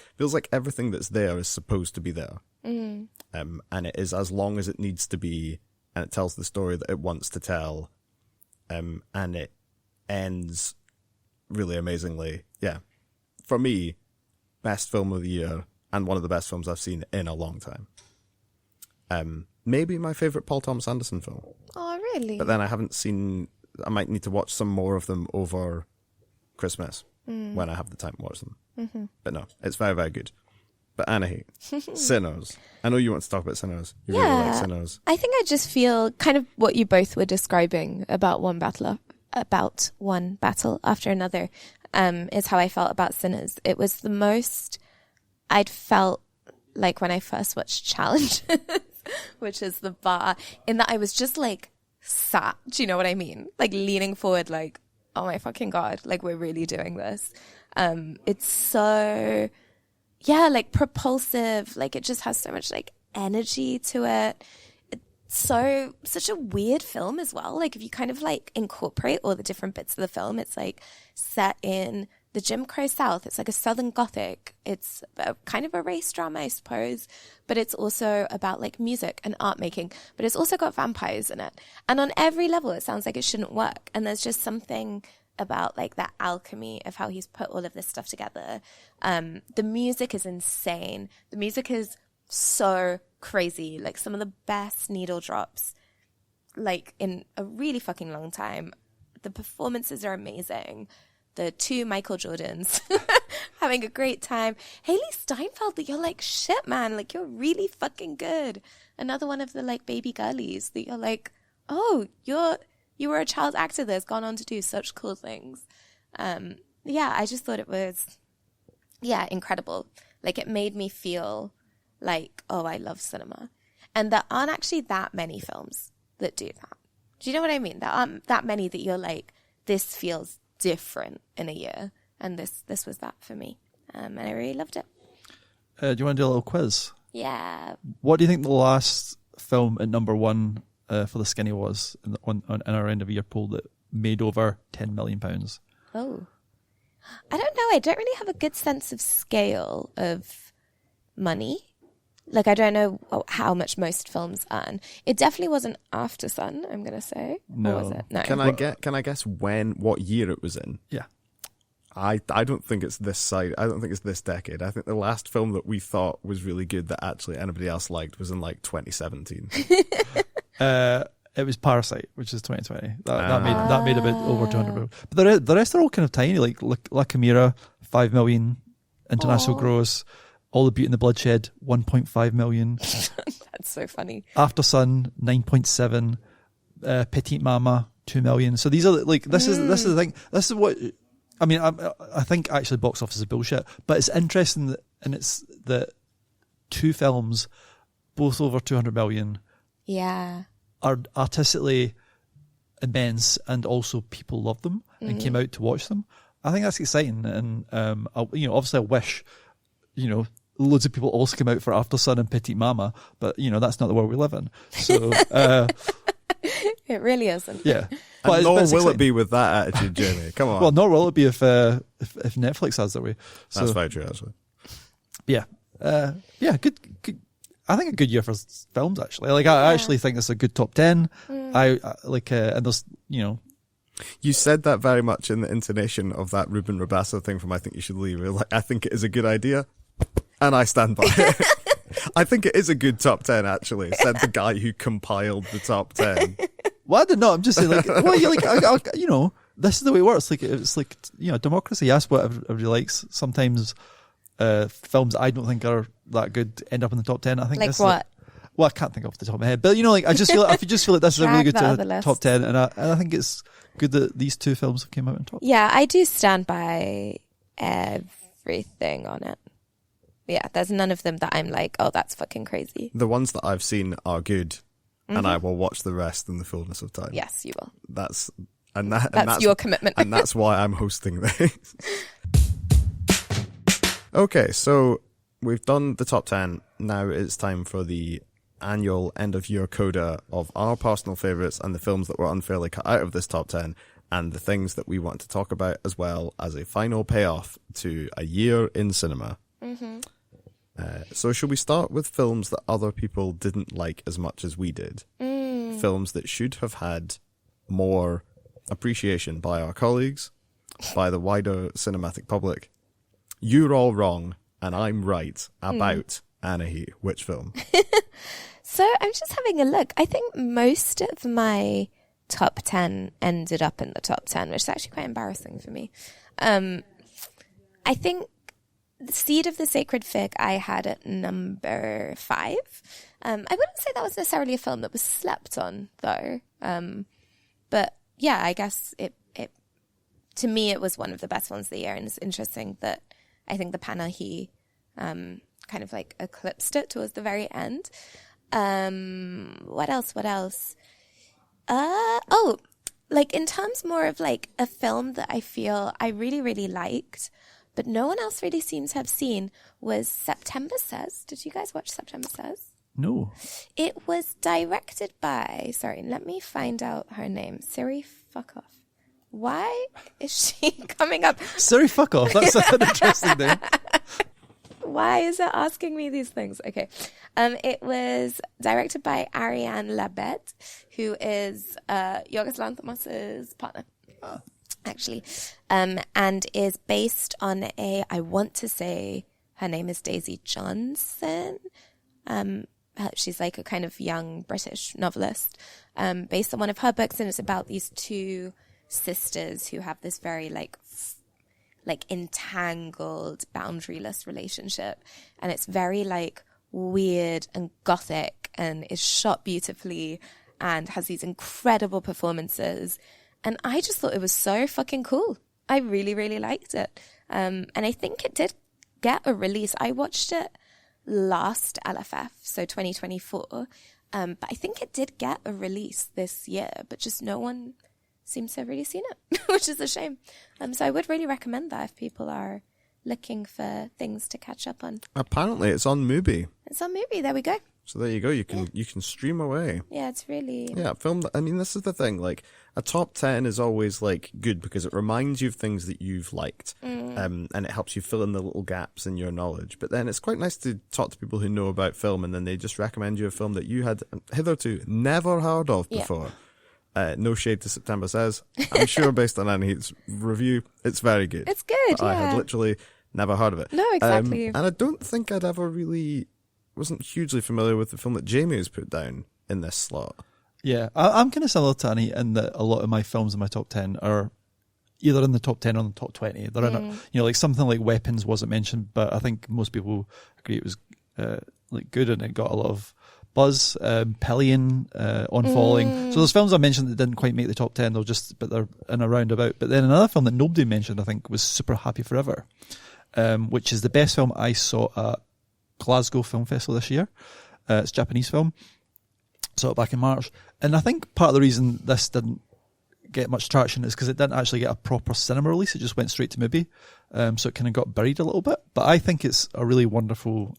everything that's there is supposed to be there. And it is as long as it needs to be, and it tells the story that it wants to tell. And it ends really amazingly. Yeah, for me, best film of the year and one of the best films I've seen in a long time. Maybe my favourite Paul Thomas Anderson film. Oh, really? But then I might need to watch some more of them over Christmas when I have the time to watch them. Mm-hmm. But no, it's very, very good. But Anahit, Sinners. I know you want to talk about Sinners. You really like Sinners. I think I just feel kind of what you both were describing about one battle after another, is how I felt about Sinners. It was the most I'd felt like when I first watched Challenges, which is the bar, in that I was just like sat, do you know what I mean? Like leaning forward like, oh my fucking God, like we're really doing this. It's so, yeah, like propulsive, like it just has so much like energy to it. Such a weird film as well. Like if you kind of like incorporate all the different bits of the film, it's like set in the Jim Crow South. It's like a Southern Gothic. It's kind of a race drama, I suppose, but it's also about like music and art making, but it's also got vampires in it. And on every level, it sounds like it shouldn't work. And there's just something about like that alchemy of how he's put all of this stuff together. The music is insane. The music is so crazy, like some of the best needle drops like in a really fucking long time. The performances are amazing. The two Michael Jordans having a great time. Haley Steinfeld, that you're like, shit man, like you're really fucking good. Another one of the like baby girlies that you're like, oh, you were a child actor that's gone on to do such cool things. Yeah, I just thought it was incredible. Like it made me feel like, oh, I love cinema. And there aren't actually that many films that do that. Do you know what I mean? There aren't that many that you're like, this feels different in a year. And this was that for me. And I really loved it. Do you want to do a little quiz? Yeah. What do you think the last film at number one for the Skinny was in our end of year poll that made over £10 million? Oh. I don't know. I don't really have a good sense of scale of money. Like, I don't know how much most films earn. It definitely wasn't After Sun, I'm going to say. No. Or was it? No. Can I guess what year it was in? Yeah. I don't think it's this side. I don't think it's this decade. I think the last film that we thought was really good that actually anybody else liked was in like 2017. It was Parasite, which is 2020. That made a bit over 200 million. But the rest are all kind of tiny, like La Chimera, 5 million international gross. All the Beauty and the Bloodshed, 1.5 million. That's so funny. After Sun, 9.7. Petite Mama, 2 million. So these are like this is the thing. This is what I mean. I think actually box office is bullshit, but it's interesting and it's that two films, both over 200 million. Yeah. Are artistically immense and also people love them and came out to watch them. I think that's exciting, and obviously I wish, loads of people also come out for After Sun and Petite Mama, but that's not the world we live in. So it really isn't. Yeah, but nor will it be with that attitude, Jamie. Come on. Well, nor will it be if Netflix has their way. So, that's very true, actually. Yeah, good. I think a good year for films, actually. Like, I actually think it's a good top 10. I like, and there's, You said that very much in the intonation of that Ruben Rabasso thing from I Think You Should Leave. Like, I think it is a good idea, and I stand by it. I think it is a good top 10, actually, said the guy who compiled the top 10. Well, I don't know. I'm just saying, like, well, you're like, this is the way it works. Like, it's like, democracy. Ask what everybody likes. Sometimes films I don't think are that good end up in the top 10. I think like what? Well, I can't think off the top of my head, but I just feel like this is a really good top 10, and I think it's good that these two films came out on top. Yeah, I do stand by everything on it. Yeah, there's none of them that I'm like, oh, that's fucking crazy. The ones that I've seen are good, and I will watch the rest in the fullness of time. Yes, you will. That's your commitment, and that's why I'm hosting this. Okay, so we've done the top 10. Now it's time for the annual end-of-year coda of our personal favourites and the films that were unfairly cut out of this top 10 and the things that we want to talk about as well as a final payoff to a year in cinema. Mm-hmm. So should we start with films that other people didn't like as much as we did? Films that should have had more appreciation by our colleagues, by the wider cinematic public. You're all wrong, and I'm right about Anahit. Which film? So I'm just having a look. I think most of my top 10 ended up in the top 10, which is actually quite embarrassing for me. I think The Seed of the Sacred Fig I had at number 5. I wouldn't say that was necessarily a film that was slept on, though. But yeah, I guess it to me it was one of the best ones of the year, and it's interesting that I think the Panahi kind of like eclipsed it towards the very end. What else? Like in terms more of like a film that I feel I really, really liked, but no one else really seems to have seen, was September Says. Did you guys watch September Says? No. It was directed by, sorry, let me find out her name. Siri, fuck off. Why is she coming up? Siri, fuck off. That's an interesting name. Why is it asking me these things? Okay. It was directed by Ariane Labette, who is Yorgos Lanthimos' partner, actually, and is based on I want to say her name is Daisy Johnson. She's like a kind of young British novelist, based on one of her books, and it's about these two sisters who have this very like entangled, boundaryless relationship, and it's very like weird and gothic, and is shot beautifully and has these incredible performances, and I just thought it was so fucking cool. I really, really liked it, and I think it did get a release. I watched it last LFF, so 2024, but I think it did get a release this year, but just no one seems to have really seen it, which is a shame. So I would really recommend that if people are looking for things to catch up on. Apparently it's on Mubi. It's on Mubi, there we go. So there you go. You can stream away. Yeah, it's really... Yeah, film. I mean, this is the thing. Like, a top 10 is always like good because it reminds you of things that you've liked, and it helps you fill in the little gaps in your knowledge. But then it's quite nice to talk to people who know about film, and then they just recommend you a film that you had hitherto never heard of before. No shade to September Says. I'm sure based on Anahit's review, it's very good. It's good. I had literally never heard of it. No, exactly. And I don't think I'd ever really wasn't hugely familiar with the film that Jamie has put down in this slot. Yeah, I'm kind of similar to Annie in that a lot of my films in my top 10 are either in the top 10 or in the top 20. They're in like something like Weapons wasn't mentioned, but I think most people agree it was like good and it got a lot of buzz. Pillion, On Falling. So those films I mentioned that didn't quite make the top 10, but they're in a roundabout. But then another film that nobody mentioned, I think, was Super Happy Forever, which is the best film I saw at Glasgow Film Festival this year. It's a Japanese film. Saw it back in March. And I think part of the reason this didn't get much traction is because it didn't actually get a proper cinema release. It just went straight to movie. So it kind of got buried a little bit. But I think it's a really wonderful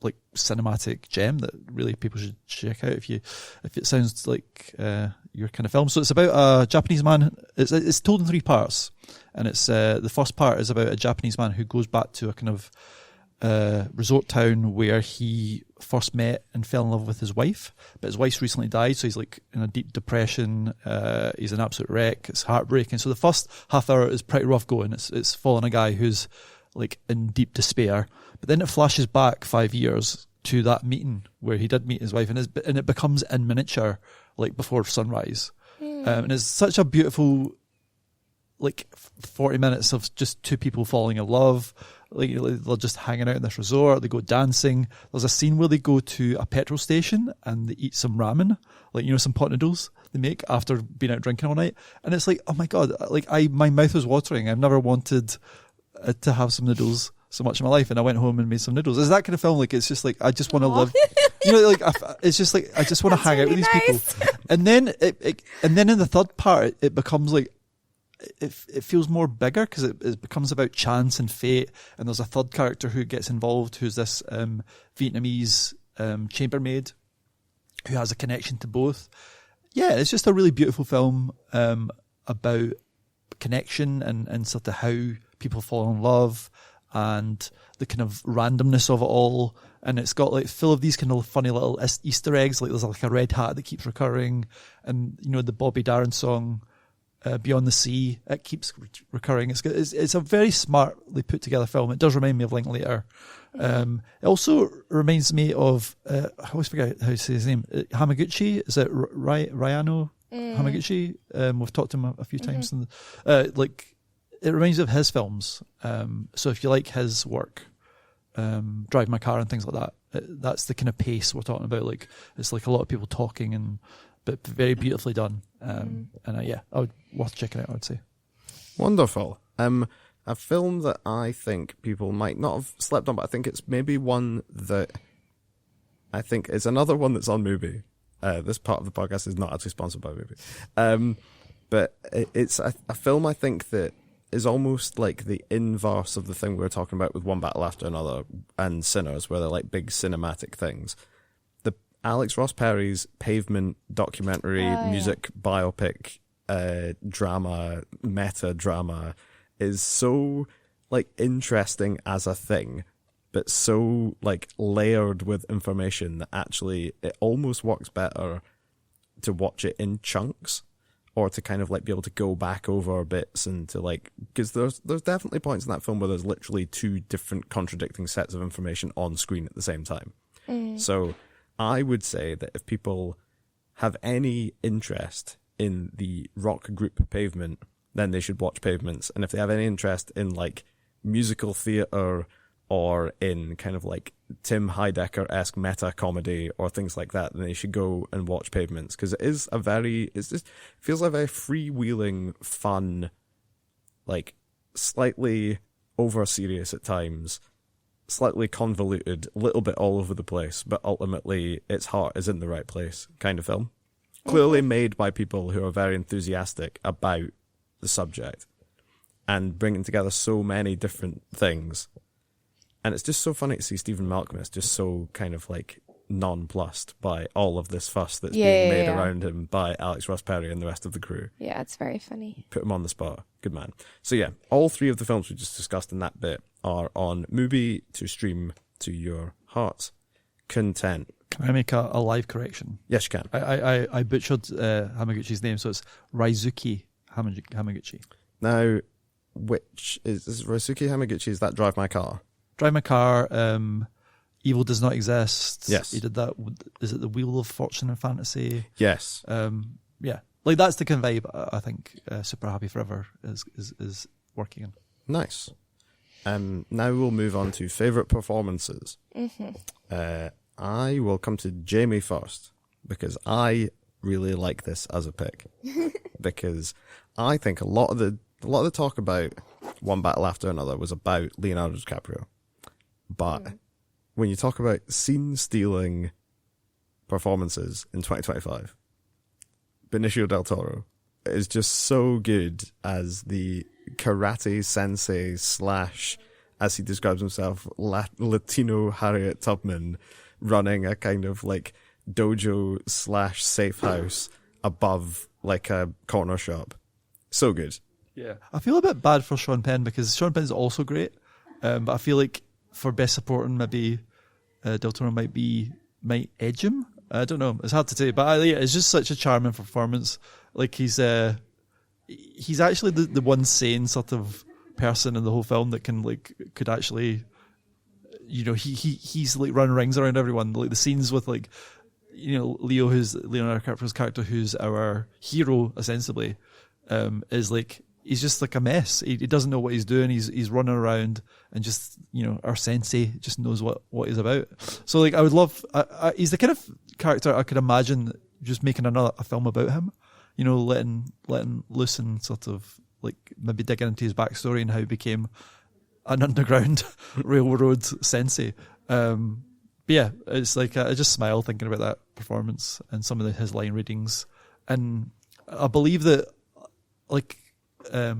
like cinematic gem that really people should check out if it sounds like your kind of film. So it's about a Japanese man. It's told in 3 parts. And it's the first part is about a Japanese man who goes back to a kind of resort town where he first met and fell in love with his wife, but his wife's recently died, so he's like in a deep depression. He's an absolute wreck. It's heartbreaking. So the first half hour is pretty rough going. It's following a guy who's like in deep despair, but then it flashes back 5 years to that meeting where he did meet his wife, and it becomes in miniature, like before sunrise. And it's such a beautiful, like 40 minutes of just 2 people falling in love. Like they're just hanging out in this resort. They go dancing. There's a scene where they go to a petrol station and they eat some ramen, like some pot noodles they make after being out drinking all night. And it's like, oh my god, like my mouth was watering. I've never wanted to have some noodles so much in my life, and I went home and made some noodles. It's that kind of film. Like it's just like I just want to live. Like it's just like I just want to hang out with these people. And then and then in the third part, it becomes like. It feels more bigger because it becomes about chance and fate, and there's a third character who gets involved who's this Vietnamese chambermaid who has a connection to both. Yeah, it's just a really beautiful film about connection and sort of how people fall in love and the kind of randomness of it all. And it's got like full of these kind of funny little Easter eggs, like there's like a red hat that keeps recurring, and the Bobby Darin song Beyond the Sea, it keeps recurring. It's a very smartly put together film. It does remind me of Linklater. It also reminds me of I always forget how to say his name. Hamaguchi, is it Ryano Hamaguchi? We've talked to him a few times. And, like it reminds me of his films. So if you like his work, Drive My Car and things like that, that's the kind of pace we're talking about. Like it's like a lot of people talking but very beautifully done. And I would worth checking out, I would say. Wonderful. A film that I think people might not have slept on, but I think it's maybe one that I think is another one that's on Mubi. This part of the podcast is not actually sponsored by Mubi. But it's a film I think that is almost like the inverse of the thing we were talking about with One Battle After Another and Sinners, where they're like big cinematic things. Alex Ross Perry's Pavement documentary, music biopic, drama, meta drama is so like interesting as a thing, but so like layered with information that actually it almost works better to watch it in chunks, or to kind of like be able to go back over bits and to like, because there's definitely points in that film where there's literally 2 different contradicting sets of information on screen at the same time. So I would say that if people have any interest in the rock group Pavement, then they should watch Pavements. And if they have any interest in like musical theatre or in kind of like Tim Heidecker-esque meta comedy or things like that, then they should go and watch Pavements, because it feels like a very freewheeling, fun, like slightly over serious at times, slightly convoluted, a little bit all over the place, but ultimately its heart is in the right place kind of film. Clearly made by people who are very enthusiastic about the subject and bringing together so many different things. And it's just so funny to see Stephen Malcolm is just so kind of like nonplussed by all of this fuss that's Yeah, being yeah, made yeah. around him by Alex Ross Perry and the rest of the crew. Yeah, it's very funny. Put him on the spot. Good man. So yeah, all three of the films we just discussed in that bit are on Mubi to stream to your heart's content. Can I make a live correction? Yes, you can. I butchered Hamaguchi's name, so it's Raizuki Hamaguchi. Now, which is Ryosuke Hamaguchi? Is that Drive My Car? Drive My Car, Evil Does Not Exist. Yes. He did that. Is it The Wheel of Fortune and Fantasy? Yes. Yeah. Like, that's the kind of vibe I think Super Happy Forever is working in. Nice. Now we'll move on to favourite performances. I will come to Jamie first, because I really like this as a pick. Because I think a lot of the talk about One Battle After Another was about Leonardo DiCaprio. But when you talk about scene-stealing performances in 2025, Benicio del Toro is just so good as the karate sensei / as he describes himself, Latino Harriet Tubman, running a kind of like dojo / safe house above like a corner shop. So good. Yeah. I feel a bit bad for Sean Penn, because Sean Penn's also great, but I feel like for best supporting, maybe Del Toro might edge him. I don't know. It's hard to say, but it's just such a charming performance. Like he's actually the one sane sort of person in the whole film that could actually, you know, he's like running rings around everyone. Like the scenes with like, you know, Leo, who's Leonardo DiCaprio's character, who's our hero ostensibly, is like, he's just like a mess. He doesn't know what he's doing. He's running around, and just, you know, our sensei just knows what he's about. So like, I would love. He's the kind of character I could imagine just making a film about him. You know, letting loose and sort of like maybe digging into his backstory and how he became an underground railroad sensei. But yeah, it's like I just smile thinking about that performance and some of his line readings, and I believe that like. There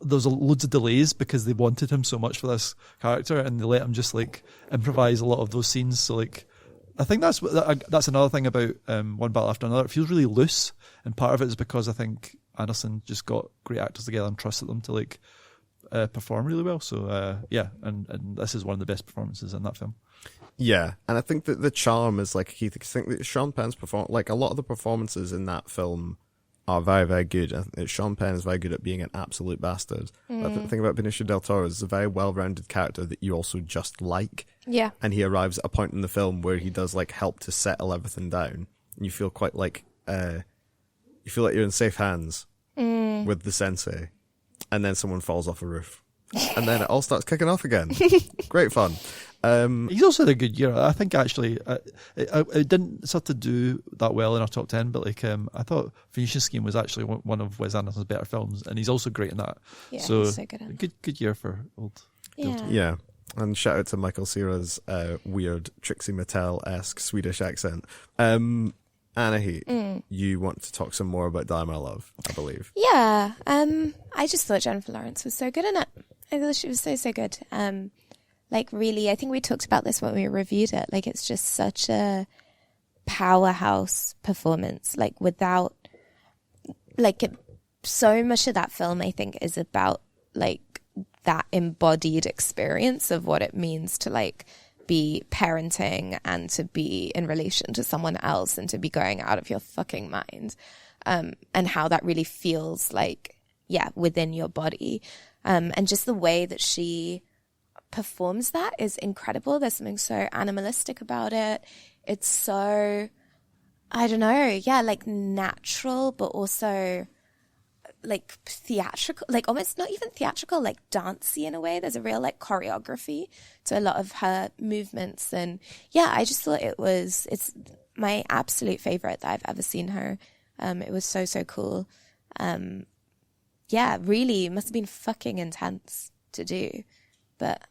was loads of delays because they wanted him so much for this character, and they let him just like improvise a lot of those scenes. So like, I think that's another thing about One Battle After Another. It feels really loose, and part of it is because I think Anderson just got great actors together and trusted them to like perform really well. So yeah, and this is one of the best performances in that film. Yeah, and I think that the charm is like, I think that Sean Penn's like a lot of the performances in that film are very, very good. I think that Sean Penn is very good at being an absolute bastard. But the thing about Benicio del Toro is a very well-rounded character that you also just like. Yeah. And he arrives at a point in the film where he does like help to settle everything down. And you feel quite like, you feel like you're in safe hands with the sensei. And then someone falls off a roof. And then it all starts kicking off again. Great fun. He's also had a good year. I think actually it didn't sort of do that well in our top 10, but like I thought Phoenician Scheme was actually one of Wes Anderson's better films, and he's also great in that. Yeah, so he's so good at it. Good year for old. Yeah. Yeah. And shout out to Michael Cera's weird Trixie Mattel-esque Swedish accent. Anahit, you want to talk some more about Die My Love, I believe. Yeah. I just thought Jennifer Lawrence was so good in it. I thought she was so good. Like really, I think we talked about this when we reviewed it. Like it's just such a powerhouse performance. Like without, like so much of that film, I think, is about like that embodied experience of what it means to like be parenting and to be in relation to someone else and to be going out of your fucking mind, and how that really feels like, yeah, within your body, and just the way that she performs that is incredible. There's something so animalistic about it. It's so, I don't know, yeah, like natural, but also like theatrical, like almost not even theatrical, like dancey in a way. There's a real like choreography to a lot of her movements. And yeah, I just thought it's my absolute favorite that I've ever seen her. It was so cool. Yeah, really must have been fucking intense to do. But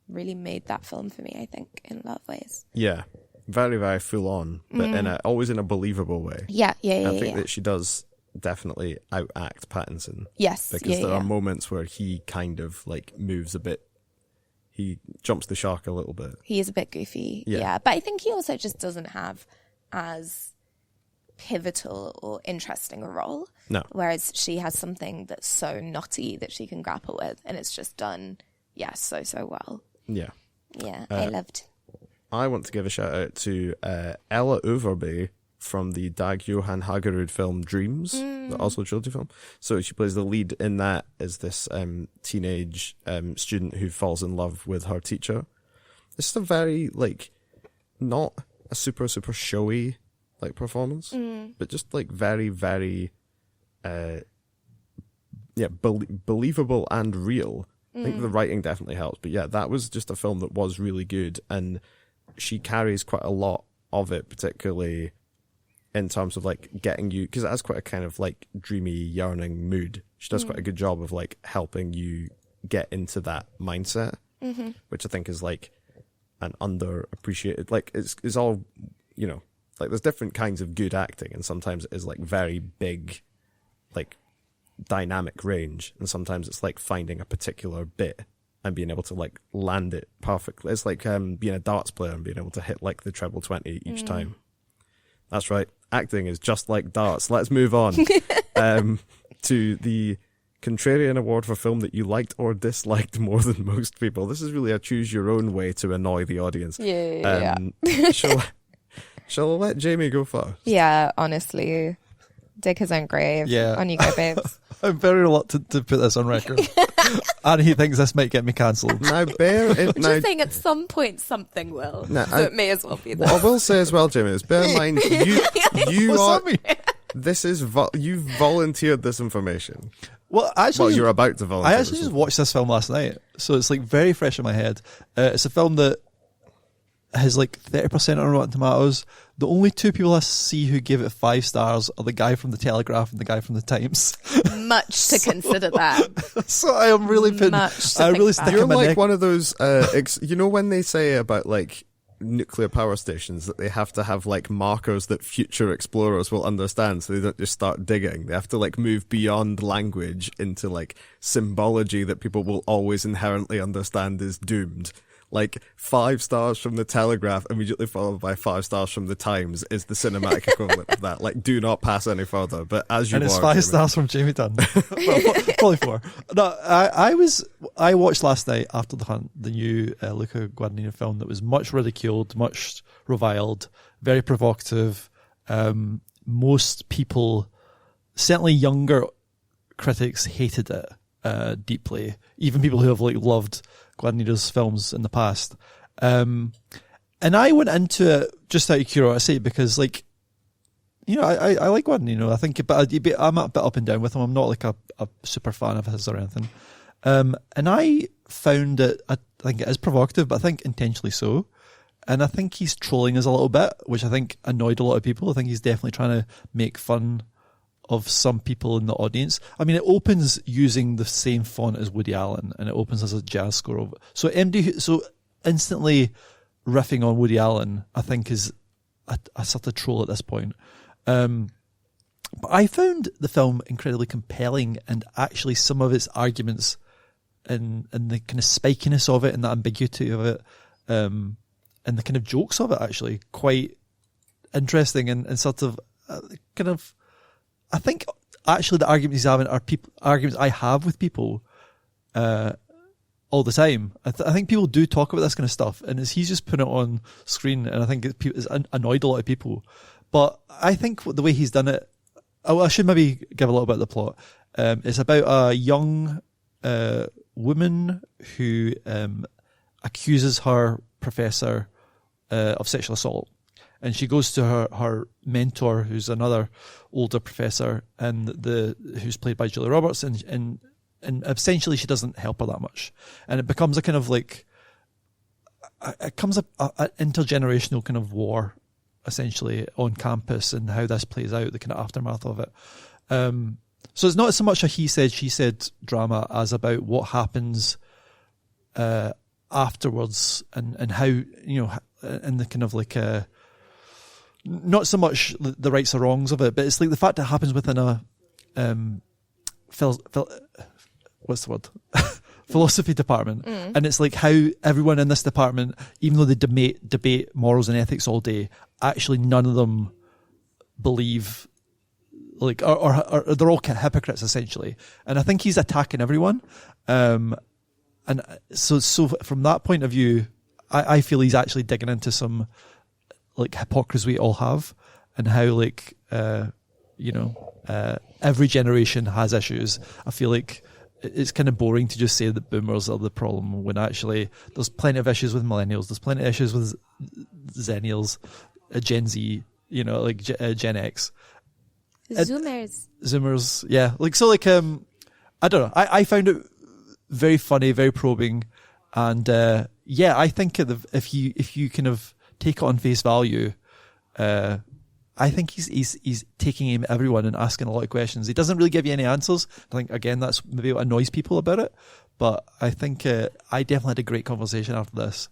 really made that film for me, I think, in a lot of ways. Yeah, very, very full on, but always in a believable way. Yeah. I think that she does definitely outact Pattinson. Yes. Because there are moments where he kind of like moves a bit. he jumps the shark a little bit. He is a bit goofy, Yeah. yeah. But I think he also just doesn't have as pivotal or interesting a role. No. Whereas she has something that's so knotty that she can grapple with, and it's just done, so well. Yeah. Yeah, I loved. I want to give a shout out to Ella Overby from the Dag Johan Hagerud film Dreams, the Oslo trilogy film. So she plays the lead in that as this teenage student who falls in love with her teacher. It's just a very, like, not a super showy, like, performance, but just, like, very, very, believable and real. I think the writing definitely helps. But yeah, that was just a film that was really good, and she carries quite a lot of it, particularly in terms of, like, getting you, because it has quite a kind of, like, dreamy, yearning mood. She does quite a good job of, like, helping you get into that mindset, which I think is, like, an underappreciated, like, it's all, you know, like, there's different kinds of good acting, and sometimes it is, like, very big, like, dynamic range, and sometimes it's, like, finding a particular bit and being able to, like, land it perfectly. It's like being a darts player and being able to hit, like, the treble 20 each time. That's right. Acting is just like darts. Let's move on to the Contrarian Award for film that you liked or disliked more than most people. This is really a choose your own way to annoy the audience. Yeah. Shall I let Jamie go first? Yeah, honestly. Dig his own grave. Yeah. On you go, babes. I'm very reluctant to put this on record. And he thinks this might get me cancelled. Now, bear in I'm just saying at some point something will. No, so it may as well be what this. I will say as well, Jamie, is bear in mind, you What's are... that mean? This is... you've volunteered this information. Well, actually, Well, you're about to volunteer. I actually just watched this film last night, so it's like very fresh in my head. It's a film that has like 30% on Rotten Tomatoes. The only two people I see who give it 5 stars are the guy from the Telegraph and the guy from the Times. Much to consider that. So I am really putting. Much to I think really about. stick You're in my like neck. one of those, you know when they say about like nuclear power stations that they have to have like markers that future explorers will understand, so they don't just start digging. They have to like move beyond language into like symbology that people will always inherently understand is doomed. Like 5 stars from the Telegraph immediately followed by 5 stars from the Times is the cinematic equivalent of that. Like, do not pass any further. But as you And it's are, 5 Jamie, stars from Jamie Dunn. Well, probably 4. No, I watched last night After the Hunt, the new Luca Guadagnino film that was much ridiculed, much reviled, very provocative. Most people, certainly younger critics, hated it deeply. Even people who have like loved Guadagnino's films in the past. And I went into it just out of curiosity because, like, you know, I like Guadagnino. I think, but I'm a bit up and down with him. I'm not like a super fan of his or anything. And I found it, I think it is provocative, but I think intentionally so. And I think he's trolling us a little bit, which I think annoyed a lot of people. I think he's definitely trying to make fun of some people in the audience. I mean, it opens using the same font as Woody Allen, and it opens as a jazz score. So instantly riffing on Woody Allen, I think, is a sort of troll at this point. But I found the film incredibly compelling, and actually some of its arguments and the kind of spikiness of it and the ambiguity of it, and the kind of jokes of it, actually quite interesting and sort of kind of. I think actually the arguments he's having are arguments I have with people all the time. I think people do talk about this kind of stuff, and he's just putting it on screen, and I think it's annoyed a lot of people. But I think the way he's done it, I should maybe give a little bit of the plot. It's about a young woman who accuses her professor of sexual assault. And she goes to her mentor, who's another older professor, and who's played by Julia Roberts, and essentially she doesn't help her that much, and it becomes a kind of like an intergenerational kind of war, essentially on campus, and how this plays out, the kind of aftermath of it. So it's not so much a he said she said drama as about what happens afterwards, and how, you know, and the kind of like not so much the rights or wrongs of it, but it's like the fact that it happens within a what's the word? philosophy department, and it's like how everyone in this department, even though they debate morals and ethics all day, actually none of them believe, like, or they're all hypocrites essentially. And I think he's attacking everyone. And so from that point of view, I feel he's actually digging into some like hypocrisy we all have, and how like every generation has issues. I feel like it's kind of boring to just say that boomers are the problem, when actually there's plenty of issues with millennials, there's plenty of issues with zennials, Gen Z, like Gen X. Zoomers, yeah. Like, so like, I don't know. I found it very funny, very probing. And, I think if you kind of take it on face value, I think he's taking aim at everyone and asking a lot of questions. He doesn't really give you any answers. I think, again, that's maybe what annoys people about it. But I think I definitely had a great conversation after this.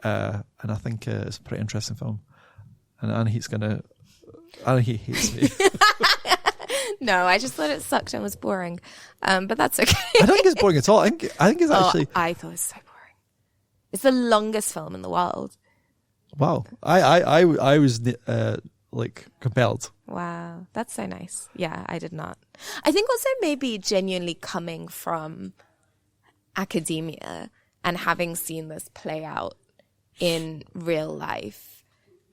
And I think it's a pretty interesting film. And Anahit hates me. No, I just thought it sucked and was boring. But that's okay. I don't think it's boring at all. I think it's actually... I thought it was so boring. It's the longest film in the world. Wow. I was... like compelled. Wow, that's so nice. Yeah, I did not. I think also maybe genuinely coming from academia and having seen this play out in real life,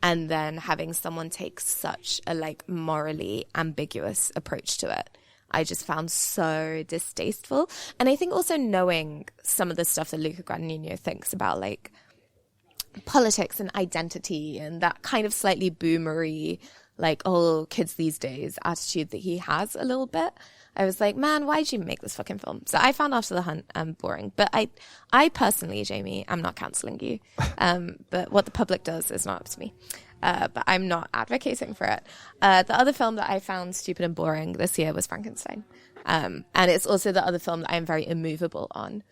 and then having someone take such a like morally ambiguous approach to it, I just found so distasteful. And I think also knowing some of the stuff that Luca Guadagnino thinks about like politics and identity and that kind of slightly boomery, like, oh, kids these days attitude that he has a little bit, I was like, man, why'd you make this fucking film? So I found After the Hunt boring. But I personally, Jamie, I'm not cancelling you. But what the public does is not up to me. But I'm not advocating for it. The other film that I found stupid and boring this year was Frankenstein. And it's also the other film that I'm very immovable on.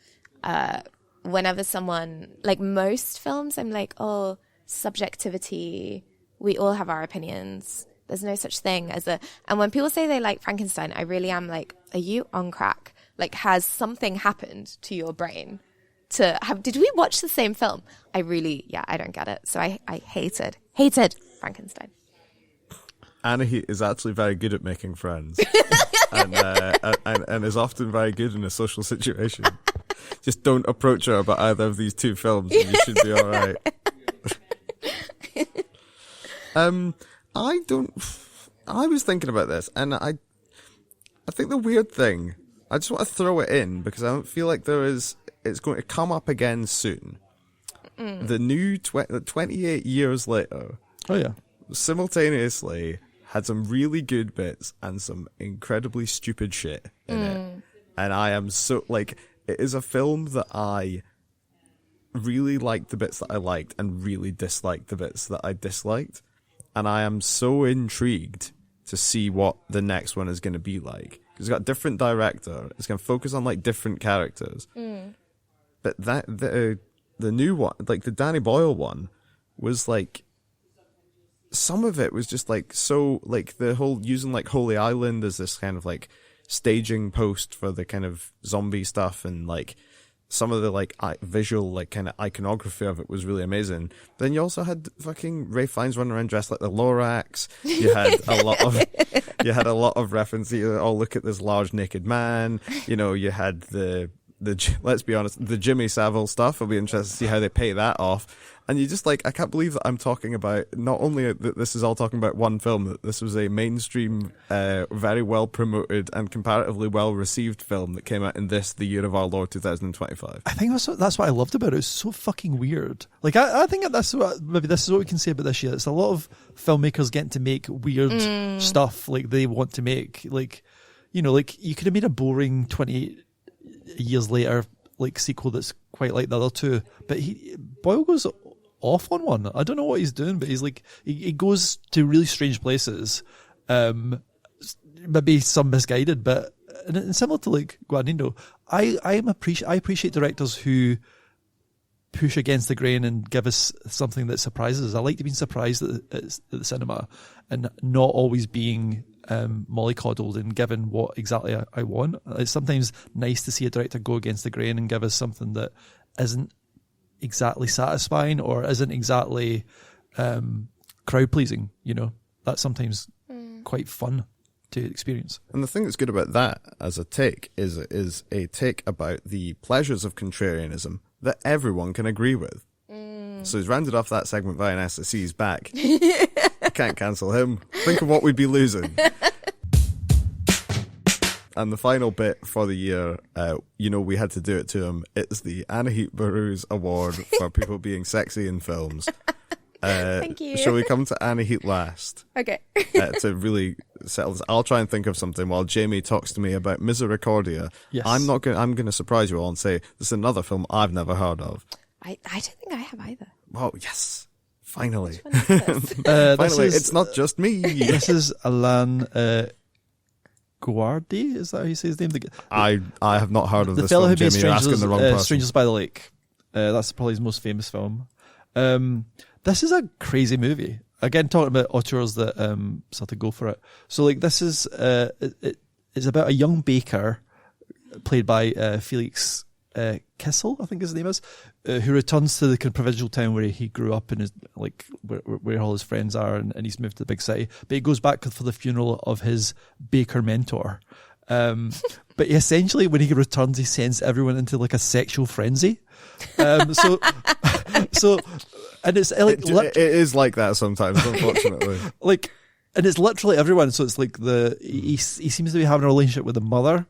Whenever someone, like most films, I'm like, oh, subjectivity, we all have our opinions. There's no such thing as and when people say they like Frankenstein, I really am like, are you on crack? Like, has something happened to your brain did we watch the same film? I don't get it. So I hated Frankenstein. Anahit is actually very good at making friends. and is often very good in a social situation. Just don't approach her about either of these two films and you should be all right. I was thinking about this, and I think the weird thing, I just want to throw it in because I don't feel like it's going to come up again soon. The new 28 years later. Oh yeah. Simultaneously had some really good bits and some incredibly stupid shit in it. And I am so, like, it is a film that I really liked the bits that I liked and really disliked the bits that I disliked. And I am so intrigued to see what the next one is going to be like. It's got a different director. It's going to focus on, like, different characters. But the new one, like, the Danny Boyle one, was, like, some of it was just, like, so, like, the whole using, like, Holy Island as this kind of, like, staging post for the kind of zombie stuff, and like some of the like visual like kind of iconography of it was really amazing. But then you also had fucking Ralph Fiennes running around dressed like the Lorax. You had a lot of references. Oh, look at this large naked man. You had the let's be honest, the Jimmy Savile stuff. I'll be interested to see how they pay that off. And you just like, I can't believe that I'm talking about, not only that this is all talking about one film, that this was a mainstream, very well promoted and comparatively well received film that came out in the year of our Lord 2025. I think that's what I loved about it. It was so fucking weird. Like, I think maybe this is what we can say about this year. It's a lot of filmmakers getting to make weird stuff like they want to make. Like, like you could have made a boring 28 years later like sequel that's quite like the other two, but Boyle goes off on one. I don't know what he's doing, but he's like he goes to really strange places, maybe some misguided, but and similar to like Guadagnino, I appreciate directors who push against the grain and give us something that surprises us. I like to be surprised at the cinema and not always being mollycoddled and given what exactly I want. It's sometimes nice to see a director go against the grain and give us something that isn't exactly satisfying or isn't exactly crowd pleasing. You know, that's sometimes quite fun to experience. And the thing that's good about that as a take is a take about the pleasures of contrarianism that everyone can agree with. So he's rounded off that segment by an SSC. He's back. Can't cancel him. Think of what we'd be losing. And the final bit for the year, we had to do it to him. It's the Anahit Baruz Award for people being sexy in films. Thank you. Shall we come to Anahit last? Okay. To really settle this. I'll try and think of something while Jamie talks to me about Misericordia. Yes. I'm going to surprise you all and say this is another film I've never heard of. I don't think I have either. Oh, yes. Finally. Which one is this? Finally, it's not just me. This is Alain Guardi. Is that how you say his name? I have not heard of the this fellow film, who made Jamie. You're asking the wrong person. Strangers by the Lake. That's probably his most famous film. This is a crazy movie. Again, talking about auteurs that sort of go for it. So, like, this is it's about a young baker played by Felix Kissel, I think his name is, who returns to the kind of provincial town where he grew up and is like where all his friends are, and he's moved to the big city. But he goes back for the funeral of his baker mentor. But essentially, when he returns, he sends everyone into like a sexual frenzy. So, and it's like it is like that sometimes, unfortunately. Like, and it's literally everyone. So it's like he seems to be having a relationship with the mother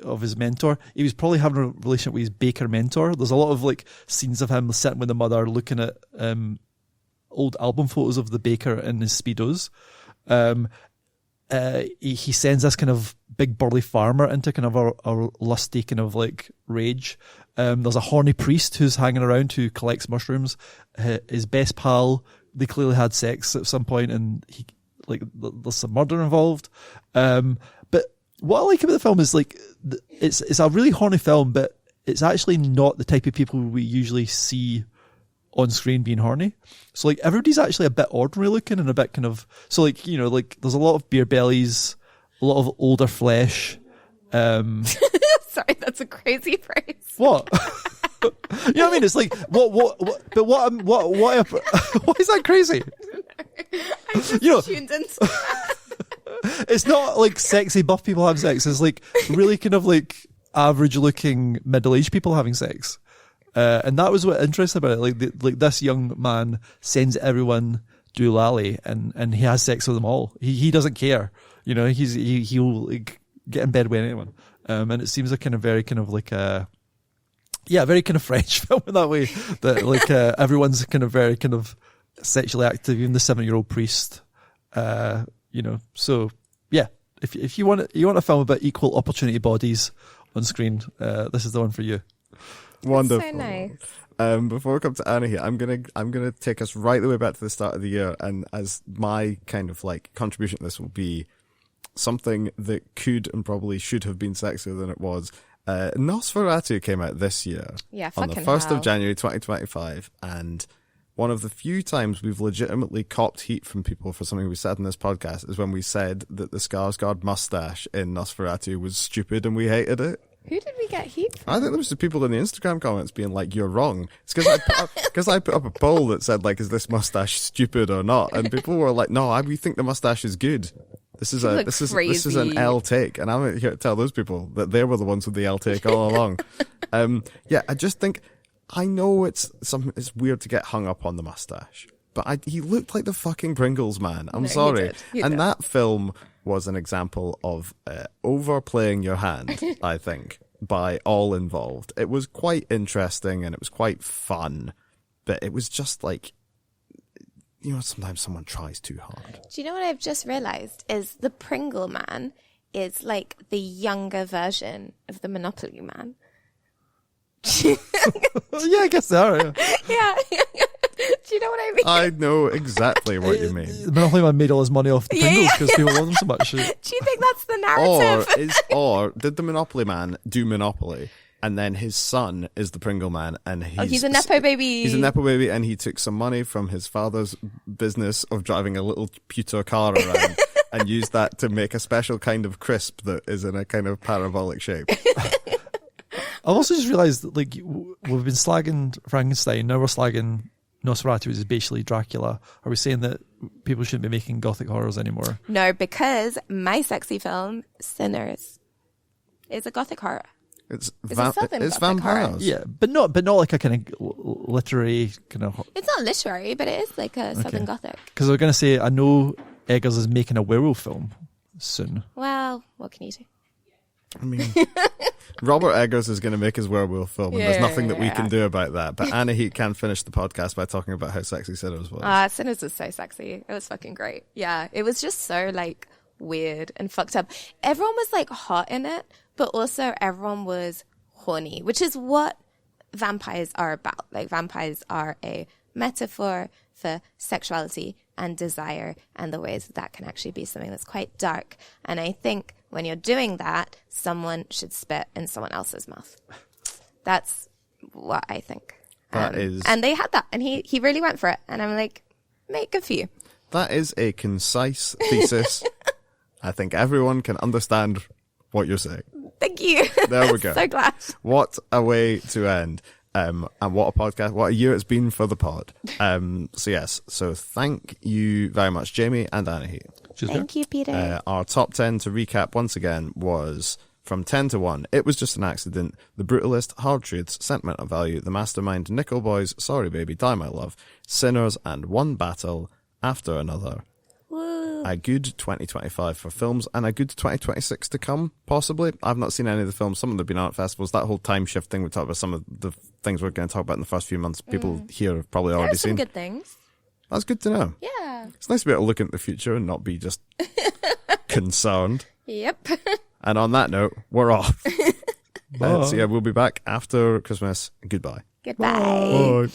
of his mentor. He was probably having a relationship with his baker mentor. There's a lot of like scenes of him sitting with the mother looking at old album photos of the baker in his Speedos. He sends this kind of big burly farmer into kind of a lusty kind of like rage. There's a horny priest who's hanging around who collects mushrooms. His best pal, they clearly had sex at some point, and there's some murder involved. But what I like about the film is like it's a really horny film, but it's actually not the type of people we usually see on screen being horny. So like everybody's actually a bit ordinary looking and a bit kind of, so like, you know, like there's a lot of beer bellies, a lot of older flesh. Sorry, that's a crazy phrase. What? You know what I mean? It's like what is that crazy? I just You know, tuned into it's not like sexy buff people having sex. It's like really kind of like average looking middle-aged people having sex. And that was what interesting about it. Like this young man sends everyone doolally and he has sex with them all. He doesn't care. You know, he'll like get in bed with anyone. And it seems like kind of very kind of like very kind of French film in that way. That like everyone's kind of very kind of sexually active, even the 7-year-old priest. You know, so yeah. If you want a film about equal opportunity bodies on screen, this is the one for you. Wonderful. so nice. Before we come to Anna here, I'm gonna take us right the way back to the start of the year, and as my kind of like contribution to this will be something that could and probably should have been sexier than it was. Nosferatu came out this year, on the 1st of January 2025, and one of the few times we've legitimately copped heat from people for something we said in this podcast is when we said that the Skarsgård mustache in Nosferatu was stupid and we hated it. Who did we get heat from? I think there was the people in the Instagram comments being like, "You're wrong." It's because I put up a poll that said like, "Is this mustache stupid or not?" And people were like, "No, we think the mustache is good. This is an L take." And I'm here to tell those people that they were the ones with the L take all along. I just think I know it's weird to get hung up on the mustache, but he looked like the fucking Pringles man. I'm sorry. He did. That film was an example of overplaying your hand, I think, by all involved. It was quite interesting and it was quite fun, but it was just like, you know, sometimes someone tries too hard. Do you know what I've just realised is the Pringle man is like the younger version of the Monopoly man. Yeah, I guess they are. Yeah. Yeah. Do you know what I mean? I know exactly what you mean. The Monopoly Man made all his money off the Pringles because people love them so much. Do you think that's the narrative? Or did the Monopoly Man do Monopoly, and then his son is the Pringle Man, and he's a nepo baby. He's a nepo baby, and he took some money from his father's business of driving a little pewter car around, and use that to make a special kind of crisp that is in a kind of parabolic shape. I've also just realised that, like, we've been slagging Frankenstein, now we're slagging Nosferatu, which is basically Dracula. Are we saying that people shouldn't be making gothic horrors anymore? No, because my sexy film, Sinners, is a gothic horror. It's southern it's gothic horror. vampires. Yeah, but not like a kind of literary kind of. It's not literary, but it is like a southern gothic. Because I was going to say, I know Eggers is making a werewolf film soon. Well, what can you do? I mean, Robert Eggers is going to make his werewolf film, and there's nothing that we can do about that. But Anahit can finish the podcast by talking about how sexy Sinners was. Sinners was so sexy. It was fucking great. Yeah, it was just so like weird and fucked up. Everyone was like hot in it, but also everyone was horny, which is what vampires are about. Like, vampires are a metaphor for sexuality and desire and the ways that can actually be something that's quite dark. And I think when you're doing that, someone should spit in someone else's mouth. That's what I think. That is... And they had that, and he really went for it. And I'm like, mate, good for you. That is a concise thesis. I think everyone can understand what you're saying. Thank you. There we go. So glad. What a way to end. And what a podcast, what a year it's been for the pod. So thank you very much, Jamie and Anahit. Thank you, Peter. Our top 10 to recap once again was from 10 to 1. It Was Just an Accident, The Brutalist, Hard Truths, Sentimental Value, The Mastermind, Nickel Boys, Sorry Baby, Die My Love, Sinners, and One Battle After Another. Woo. A good 2025 for films and a good 2026 to come, possibly. I've not seen any of the films. Some of them have been art festivals. That whole time shift thing, we talked about some of the things we're going to talk about in the first few months. People here have probably already There's some seen. good things. That's good to know. Yeah. It's nice to be able to look into the future and not be just concerned. Yep. And on that note, we're off. Bye. So yeah, we'll be back after Christmas. Goodbye. Goodbye. Bye.